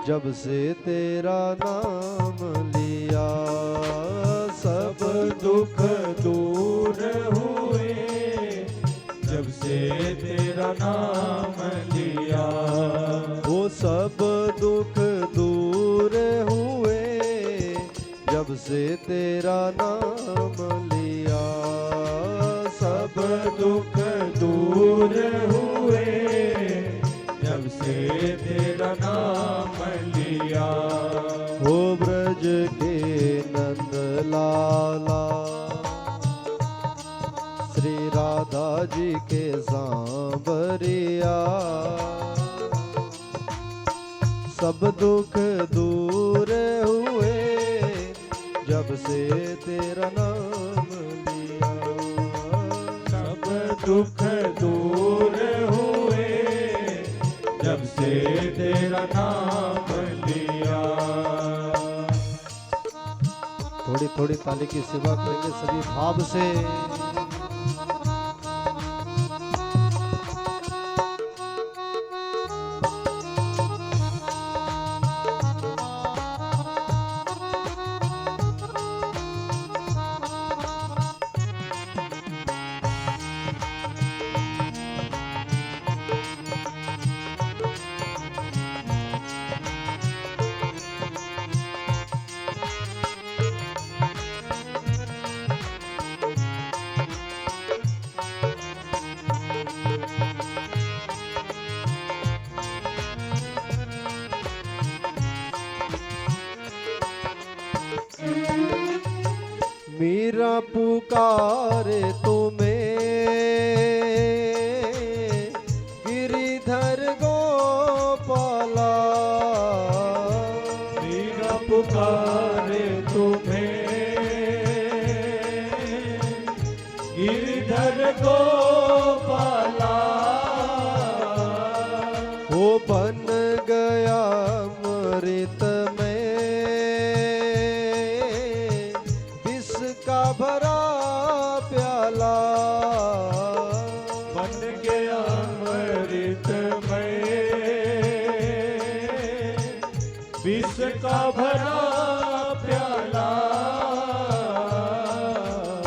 जब से तेरा नाम लिया, सब दुख दूर हुए जब से तेरा नाम लिया। वो सब दुख दूर हुए जब से तेरा नाम लिया, सब दुख दूर हुए जब से तेरा नाम लिया। हो ब्रज के नंद लाला श्री राधा जी के सांवरिया, सब दुख दूर हुए जब से तेरा नाम लिया, सब दुख दूर हुए जब से तेरा नाम लिया। थोड़ी थोड़ी ताली की सेवा करेंगे सभी भाव से। मीरा पुकारे तुम्हें गिरिधर गोपाला, मीरा पुकारे तुम्हें गिरिधर गोपाला। वो बन गया अमृत में विष का भरा प्याला, बन गया अमृत में विष का भरा प्याला।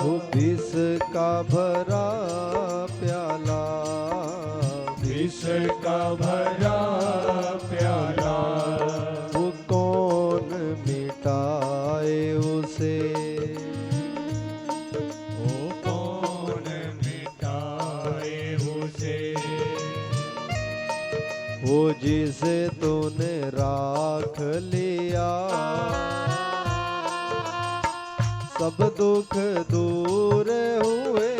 वो विष का भरा प्याला, विष का भरा प्याला। वो कौन मिटाए उसे, वो कौन मिटाए उसे। वो जिसे तूने राख लिया, सब दुख दूर हुए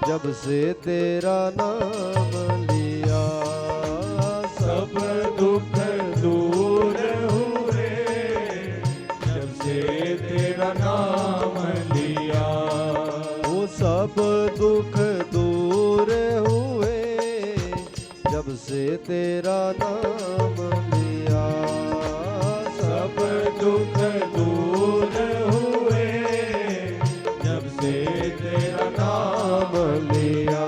जब से तेरा नाम लिया, सब दुख दूर हुए जब से तेरा नाम लिया। वो सब दुख दूर हुए जब से तेरा नाम लिया, सब दुख दूर हुए जब से तेरा नाम लिया।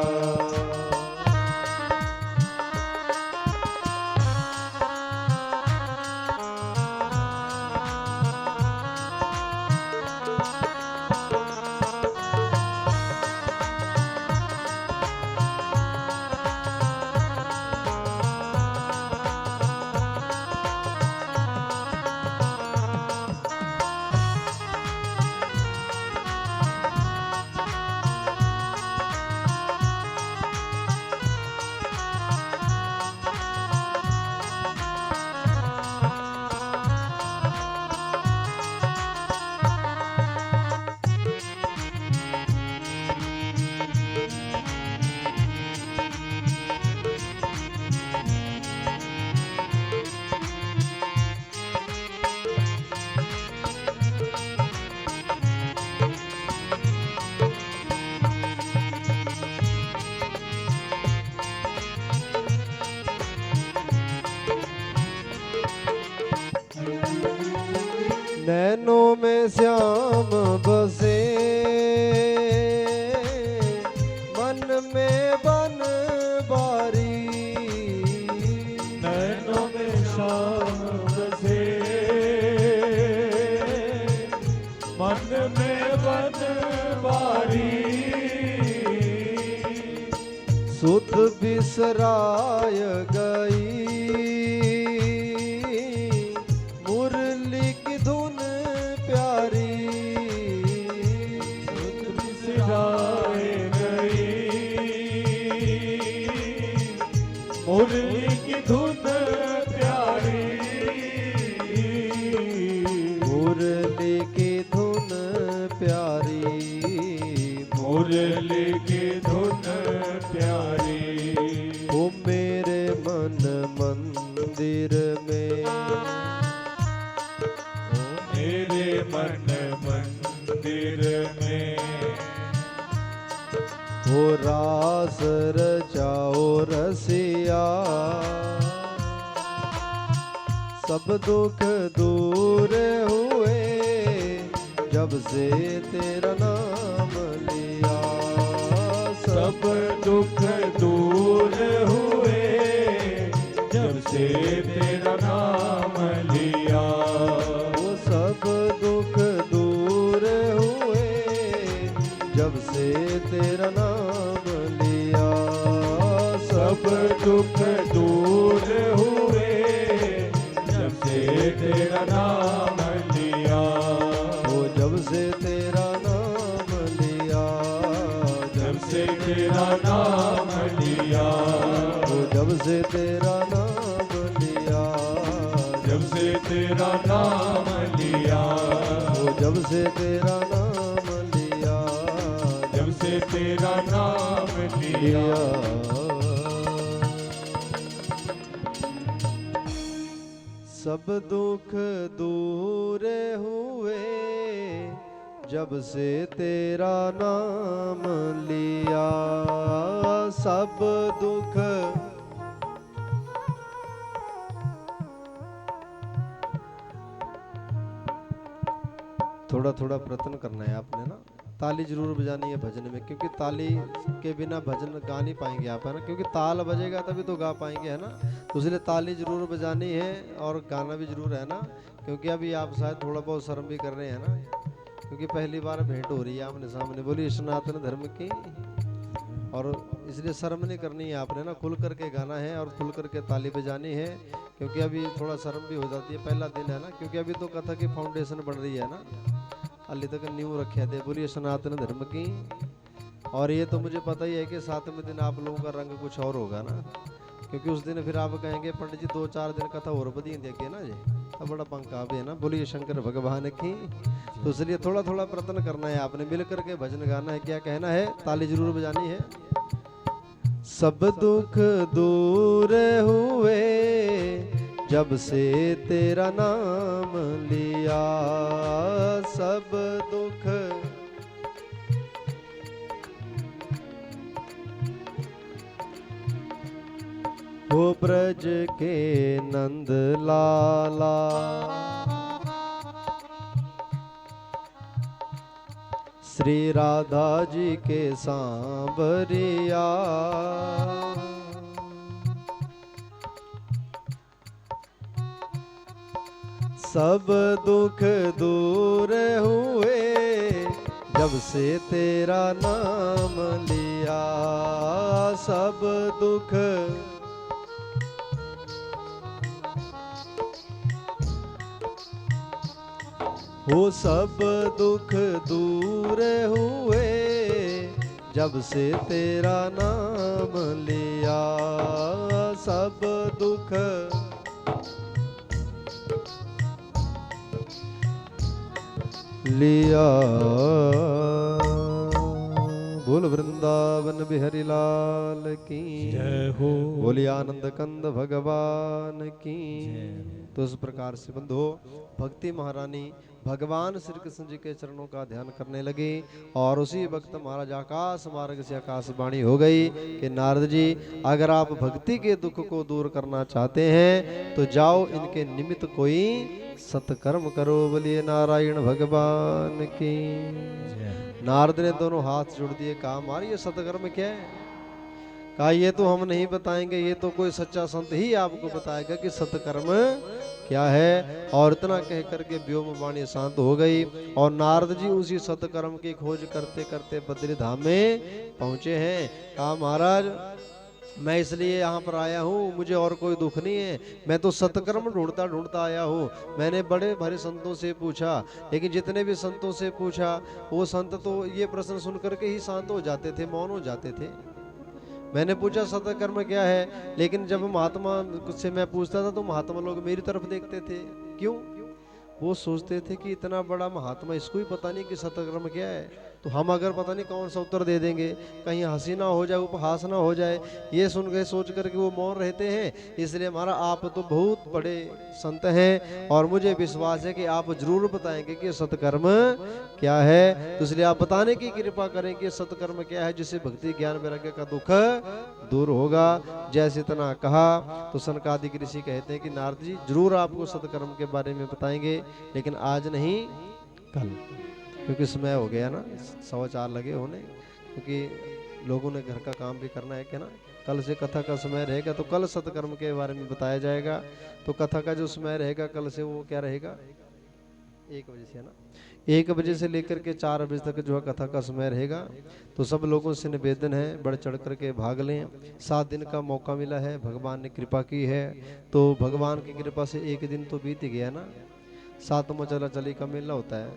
नैनों में श्याम बसे, मन में बन बारी। नैनों में श्याम बसे, मन में बन बारी। सुध बिसराय गई, मुरली की धुन प्यारी। सुध बिसराय गई, मुरली की धुन प्यारी। मुरली की धुन प्यारी, मुरली की धुन प्यारी। ओ मेरे मन मंदिर में, मेरे मन मंदिर में। ओ रास रचाओ रसिया, सब दुख दूर हुए जब से तेरा नाम लिया। सब दुख दूर हुए जब से तेरा नाम लिया। वो सब दुख दूर हुए जब से तेरा नाम लिया। सब दुख दूर हुए जब से तेरा नाम लिया। वो जब से तेरा नाम लिया, जब से तेरा नाम लिया। वो जब से तेरा नाम लिया, जब से तेरा नाम लिया। वो जब से तेरा नाम लिया, जब से तेरा नाम लिया। सब दुख दूर हुए जब से तेरा नाम लिया। सब दुख थोड़ा थोड़ा प्रयत्न करना है आपने ना। ताली जरूर बजानी है भजन में, क्योंकि ताली के बिना भजन गा नहीं पाएंगे आप, है ना। क्योंकि ताल बजेगा तभी तो गा पाएंगे, है ना। तो इसलिए ताली जरूर बजानी है और गाना भी जरूर है ना। क्योंकि अभी आप शायद थोड़ा बहुत शर्म भी कर रहे हैं ना, क्योंकि पहली बार भेंट हो रही है आमने सामने। बोली सनातन धर्म की, और इसलिए शर्म नहीं करनी है आपने ना। खुल करके गाना है और खुल करके ताली बजानी है, क्योंकि अभी थोड़ा शर्म भी हो जाती है, पहला दिन है ना। क्योंकि अभी तो कथा की फाउंडेशन बन रही है ना, अली तक न्यू रखे थे। बोलिए सनातन धर्म की। और ये तो मुझे पता ही है कि 7वें दिन आप लोगों का रंग कुछ और होगा ना, क्योंकि उस दिन फिर आप कहेंगे पंडित जी 2-4 दिन कथा और बदी देखिए ना जी, अब बड़ा पंखा भी है ना। बोलिए शंकर भगवान की। तो इसलिए थोड़ा थोड़ा प्रयत्न करना है आपने, मिल करके भजन गाना है। क्या कहना है, ताली जरूर बजानी है। सब दुख दूर हुए जब से तेरा नाम लिया। सब दुख हो ब्रज के नंद लाला, श्री राधा जी के सांवरिया। सब दुख दूर हुए जब से तेरा नाम लिया सब दुख वो सब दुख दूर हुए, जब से तेरा नाम लिया सब दुख लिया। बोल वृंदावन बिहारी लाल की जय हो। बोली आनंद कंद भगवान की। तो इस प्रकार से बंधो भक्ति महारानी भगवान श्री कृष्ण जी के चरणों का ध्यान करने लगी और उसी वक्त महाराज आकाश मार्ग से आकाशवाणी हो गई कि नारद जी अगर आप भक्ति के दुख को दूर करना चाहते हैं तो जाओ इनके निमित्त कोई सत्कर्म करो। बोलिए नारायण भगवान की। नारद ने दोनों हाथ जोड़ दिए, कहा हमारी ये सत्कर्म क्या है? कहा ये तो हम नहीं बताएंगे, ये तो कोई सच्चा संत ही आपको बताएगा कि सत्कर्म क्या है। और इतना कह करके व्योम वाणी शांत हो गई और नारद जी उसी सत्कर्म की खोज करते करते बद्री धाम में पहुंचे हैं। कहा महाराज मैं इसलिए यहाँ पर आया हूँ, मुझे और कोई दुख नहीं है, मैं तो सत्कर्म ढूंढता ढूंढता आया हूँ। मैंने बड़े भरे संतों से पूछा, लेकिन जितने भी संतों से पूछा वो संत तो ये प्रश्न सुन करके ही शांत हो जाते थे, मौन हो जाते थे। मैंने पूछा सत्कर्म क्या है, लेकिन जब महात्मा से मैं पूछता था तो महात्मा लोग मेरी तरफ देखते थे। क्यों? वो सोचते थे कि इतना बड़ा महात्मा, इसको ही पता नहीं कि सत्कर्म क्या है, तो हम अगर पता नहीं कौन सा उत्तर दे देंगे, कहीं हंसी ना हो जाए, उपहास ना हो जाए, ये सुन के सोच करके वो मौन रहते हैं। इसलिए हमारा आप तो बहुत बड़े संत हैं और मुझे विश्वास है कि आप जरूर बताएंगे कि सत्कर्म क्या है। तो इसलिए आप बताने की कृपा करें कि सत्कर्म क्या है, जिससे भक्ति ज्ञान वैराग्य का दुख दूर होगा। जैसे इतना कहा तो सनकादिक ऋषि कहते हैं कि नारद जी जरूर आपको सत्कर्म के बारे में बताएंगे, लेकिन आज नहीं कल, क्योंकि समय हो गया ना, 4:15 लगे होने, क्योंकि लोगों ने घर का काम भी करना है, क्या ना। कल से कथा का समय रहेगा तो कल सत्कर्म के बारे में बताया जाएगा। तो कथा का जो समय रहेगा कल से वो क्या रहेगा, 1 बजे से, है ना। 1 बजे से लेकर के 4 बजे तक जो है कथा का समय रहेगा। तो सब लोगों से निवेदन है बढ़ चढ़ करके भाग लें। 7 दिन का मौका मिला है, भगवान ने कृपा की है, तो भगवान की कृपा से 1 दिन तो बीत गया ना। 7वां चला चली का मेला होता है,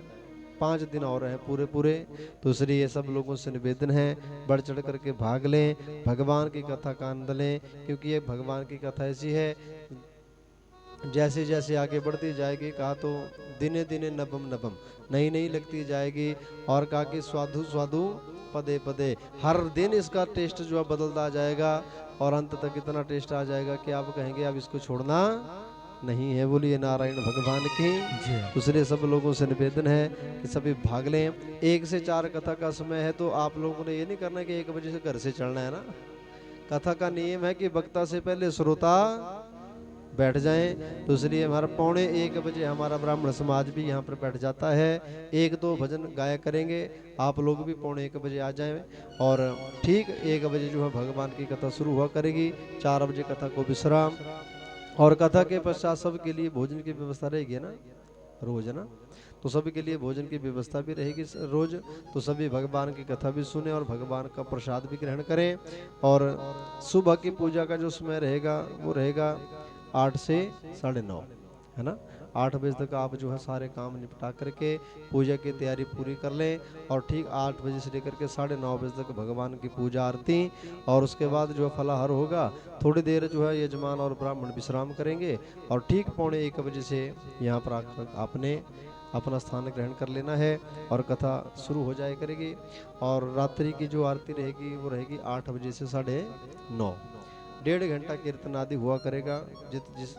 5 दिन और हैं पूरे। तो इसलिए सब लोगों से निवेदन है बढ़ चढ़ करके भाग लें, भगवान की कथा का आनंद लें, क्योंकि ये भगवान की कथा ऐसी है जैसे जैसे आगे बढ़ती जाएगी, कहा तो दिने दिने नबम नबम नई नई लगती जाएगी। और कहा कि स्वादु स्वादु पदे पदे, हर दिन इसका टेस्ट जो है बदलता जाएगा और अंत तक इतना टेस्ट आ जाएगा कि आप कहेंगे अब इसको छोड़ना नहीं है। बोलिए नारायण भगवान की। दूसरे सब लोगों से निवेदन है कि सभी भाग लें। 1 से 4 कथा का समय है, तो आप लोगों ने ये नहीं करना कि 1 बजे से घर से चलना है ना। कथा का नियम है कि वक्ता से पहले श्रोता बैठ जाएं। तो इसलिए हमारा 1:45 बजे हमारा ब्राह्मण समाज भी यहाँ पर बैठ जाता है। 1-2 भजन गाया करेंगे, आप लोग भी 1:45 बजे आ जाएं और ठीक 1 बजे जो है भगवान की कथा शुरू हुआ करेगी। 4 बजे कथा को विश्राम, और कथा के पश्चात सबके लिए भोजन की व्यवस्था रहेगी ना, रोज, है ना। तो सभी के लिए भोजन की व्यवस्था भी रहेगी रोज। तो सभी भगवान की कथा भी सुने और भगवान का प्रसाद भी ग्रहण करें। और सुबह की पूजा का जो समय रहेगा वो रहेगा 8 से 9:30, है ना। 8 बजे तक आप जो है सारे काम निपटा करके पूजा की तैयारी पूरी कर लें और ठीक 8 बजे से लेकर के 9:30 बजे तक भगवान की पूजा आरती, और उसके बाद जो है फलाहार होगा। थोड़ी देर जो है यजमान और ब्राह्मण विश्राम करेंगे और ठीक 1:45 बजे से यहाँ पर आकर आपने अपना स्थान ग्रहण कर लेना है और कथा शुरू हो जाए करेगी। और रात्रि की जो आरती रहेगी वो रहेगी 8 बजे से 9:30, 1.5 घंटा कीर्तन आदि हुआ करेगा। जिस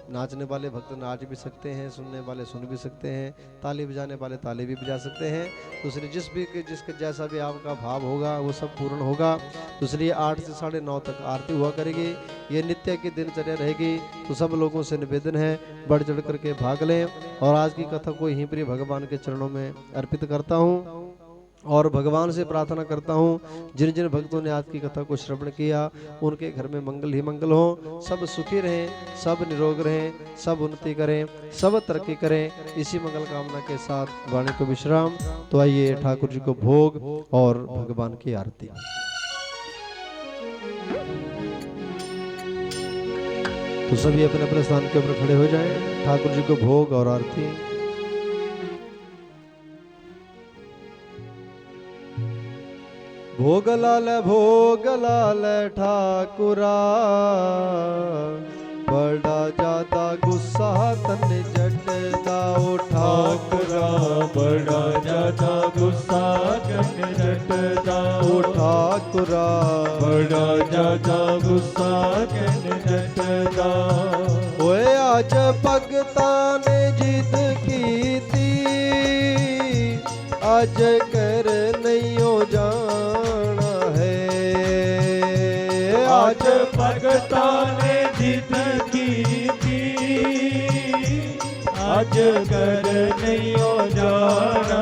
नाचने वाले भक्त नाच भी सकते हैं, सुनने वाले सुन भी सकते हैं, ताली बजाने वाले ताली भी बजा सकते हैं। दूसरी जिसके जैसा भी आपका भाव होगा वो सब पूर्ण होगा। दूसरी 8 से 9:30 तक आरती हुआ करेगी। ये नित्य की दिनचर्या रहेगी। तो सब लोगों से निवेदन है बढ़ चढ़ करके भाग लें। और आज की कथा को यहीं पर भगवान के चरणों में अर्पित करता हूँ। और भगवान से प्रार्थना करता हूँ जिन जिन भक्तों ने आज की कथा को श्रवण किया उनके घर में मंगल ही मंगल हो, सब सुखी रहें, सब निरोग रहें, सब उन्नति करें, सब तरक्की करें। इसी मंगल कामना के साथ वाणी को विश्राम। तो आइए ठाकुर जी को भोग और भगवान की आरती। तो सभी अपने अपने स्थान के ऊपर खड़े हो जाएं, ठाकुर जी को भोग और आरती। भोग लाल ठाकुरा, बड़ा ज्यादा गुस्सा तन जटदा ओ ठाकुरा, बड़ा ज्यादा गुस्सा तन जटदा ओ ठाकुरा, बड़ा ज्यादा गुस्सा तन जटदा। ओए आज भगता ने जिद की थी, आज कर नहीं हो जाना है। आज भगता ने जिद की थी, आज कर नहीं हो जाना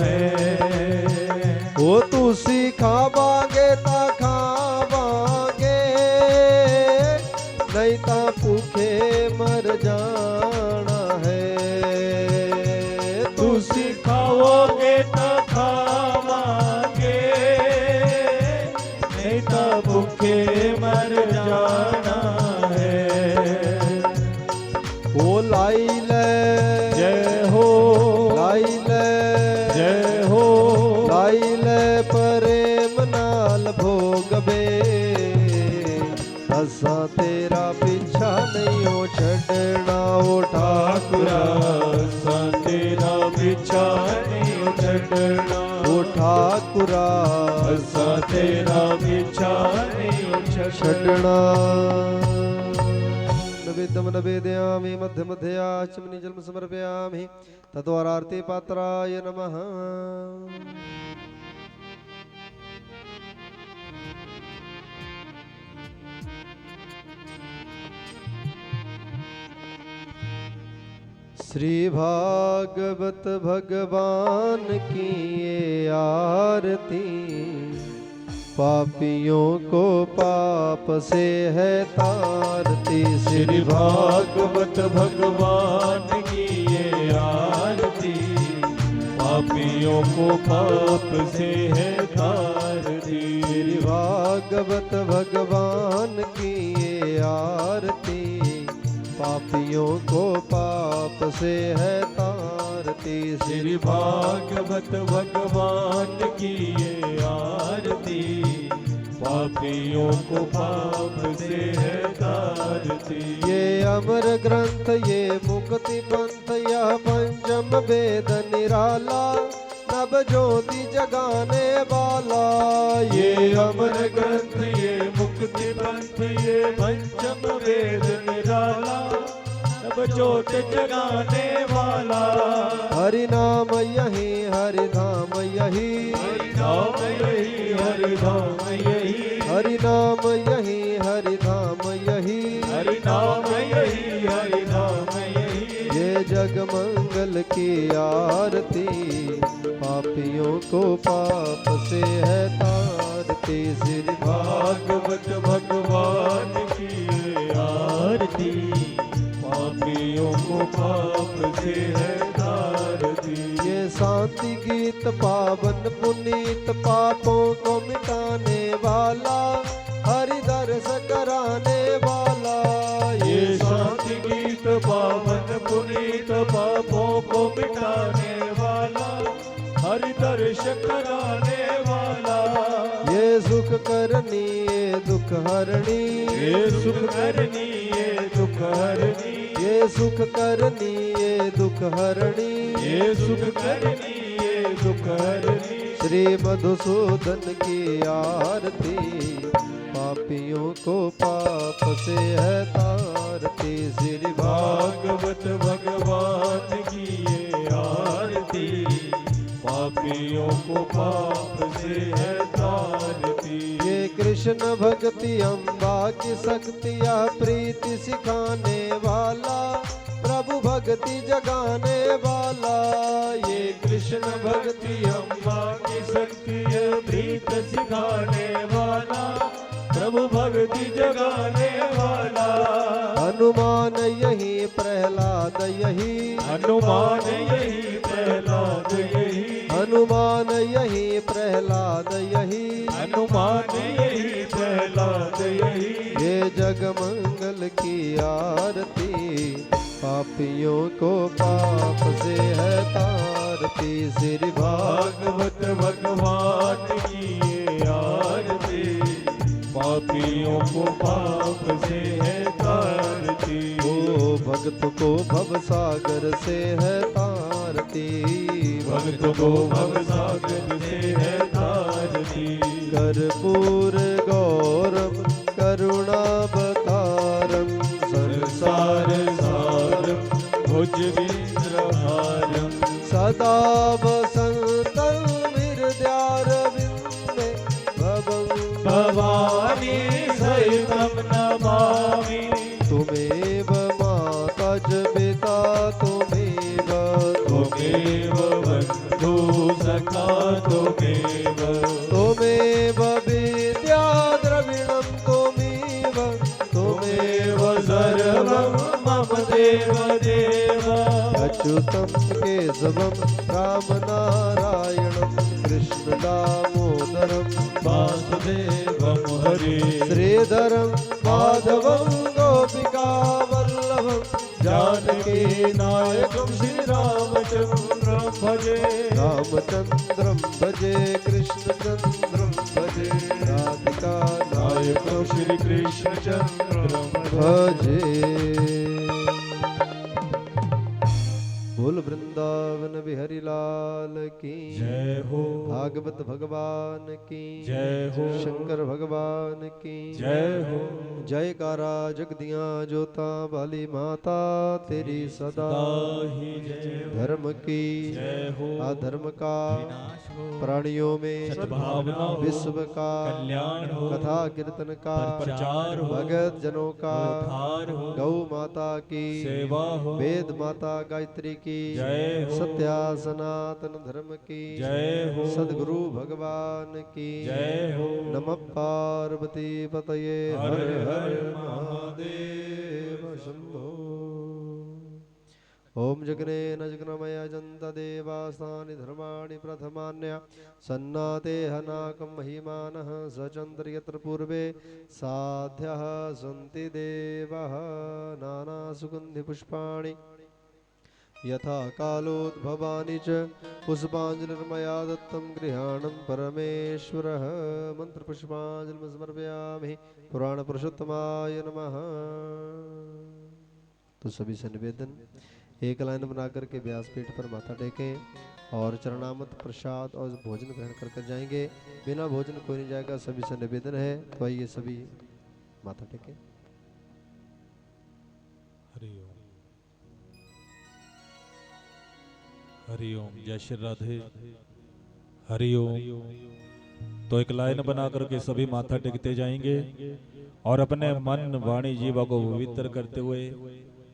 है। वो तुसी खावांगे ता खावांगे, नहीं ता भूखे मर जाना है। तुसी खाओगे तो खावांगे, नहीं तो भूखे मर जाना है। ओ लाई ले जय हो, लाई ले जय हो, लाई ले प्रेम नाल भोगबे, असा तेरा पीछा नहीं हो छड़ना ओ ठाकुरा, सा तेरा पीछा नहीं छड़ना ओ ठाकुरा, सा तेरा पीछा नहीं छड़ना। नवेद्यम नवेदयामि मध्य मध्याचमनि जलम समर्पयामि तद्वारार्ति पात्राय नमः। श्री भागवत भगवान की ये आरती, पापियों को पाप से है तारती। श्री भागवत भगवान की ये आरती, पापियों को पाप से है तारती। श्री भागवत भगवान की ये आरती, पापियों को पाप से है तारती। श्री भागवत भगवान की ये आरती, पापियों को पाप से है तारती। ये अमर ग्रंथ ये मुक्ति पंथ यह पंचम वेद निराला, नव ज्योति जगाने वाला। ये अमर ग्रंथ ये मुक्ति पंथ ये पंचम वेद निराला, नव ज्योत जगाने वाला। हरि नाम यही हरि धाम यही, हरि नाम यही हरि धाम यही, हरि नाम यही हरि धाम यही, हरि नाम यही हरि धाम यही। ये जग मंगल की आरती, पापियों को पाप से है तारती। श्री भागवत भगवान की ये आरती, पापियों को पाप से है तारती। ये शांति गीत पावन पुनीत, पापों को मिटाने वाला, हरि दर्श कराने वाला। ये शांति गीत पावन पुनीत, पापों को मिटाने वाला, हरि दर्श कराने वाला। ये सुख करनी ये दुख हरणी, ये सुख करनी ये दुख हरणी, ये सुख करनी ये दुख हरणी, ये सुख करनी ये दुख हरणी। श्री मधुसूदन की आरती, पापियों को पाप से है तारती। श्री भागवत भगवान की ये आरती, पापियों को पाप से है तारती। ये कृष्ण भक्ति अम्बा की शक्ति, यह प्रीति सिखाने वाला, प्रभु भक्ति जगाने वाला, ये कृष्ण भक्ति अम्मा की शक्ति है प्रीत सिखाने वाला, प्रभु भक्ति जगाने वाला। हनुमान यही प्रहलाद यही, हनुमान यही प्रहलाद यही, हनुमान यही प्रहलाद यही, हनुमान यही प्रहलाद यही। ये जग मंगल की आरती, पापियों को पाप से है तारती। श्री भागवत भगवान की ये आरती, पापियों को पाप से है तारती। ओ भक्त को भव सागर से है तारती, भक्त को भव सागर से है तारती। कर्पूर गौरम करुणावतारम, संसार सारम भुजगेन्द्रहारम, सदा वसन्तं हृदयारविन्दे भवं भवानी सहितं नमामि। तुमेव माता च पिता तुमेव, त्वमेव बन्धु सखा त्वमेव, तुमेव विद्या द्रविणं तुमेव, त्वमेव सर्वं मम देव देव। अच्युतं केशवं राम नारायणं कृष्ण दामोदरं वासुदेवं हरे, श्रीधरं माधवं गोपिका वल्लभं जानकी नायकं श्री रामचन्द्रं भजे। रामचन्द्रं भजे कृष्णचन्द्रं भजे, राधिका नायकं श्री कृष्णचन्द्रं भजे। बोल वृंदावन बिहारी लाल की जय हो, भागवत भगवान की जय हो, शंकर भगवान की जय हो। जयकारा जगदियां जोता वाली माता तेरी सदा ही जय हो, धर्म की जय हो, अधर्म का विनाश हो, प्राणियों में सद्भावना हो, विश्व का कल्याण हो, कथा कीर्तन का प्रचार हो, भगत जनों का उद्धार हो, गौ माता की सेवा हो, वेद माता गायत्री की जय हो, सत्या सनातन धर्म की जय हो, सद्गुरु भगवान की जय हो। नमः पार्वती पतये हर हर हर हर महादेव शंभो। ओम जगने न जगनमय जंत देवास्तानि धर्माणि प्रथमान्य सन्नाते हनाकं महिमानः सचन्द्र यत्र पूर्वे साध्यः सन्ति देवः नाना सुगन्धि पुष्पाणि यथा कालोद्भवानि च पुष्पाञ्जलिर्मया दत्तं गृहाणं परमेश्वरः। मंत्रपुष्पाञ्जलिं समर्पयामि पुराण पुरुषोत्तमाय नमः। तो सभी से निवेदन, एक लाइन बना करके व्यासपीठ पर माथा टेकें और चरणामत प्रसाद और भोजन ग्रहण कर जाएंगे। बिना भोजन कोई नहीं जाएगा, सभी से निवेदन है। तो आइए सभी माथा टेकें। हरि ओम, हरि ओम, जय श्री राधे, हरि ओम। तो एक लाइन बना करके सभी माथा टेकते जाएंगे और अपने मन वाणी जीवा को पवित्र करते हुए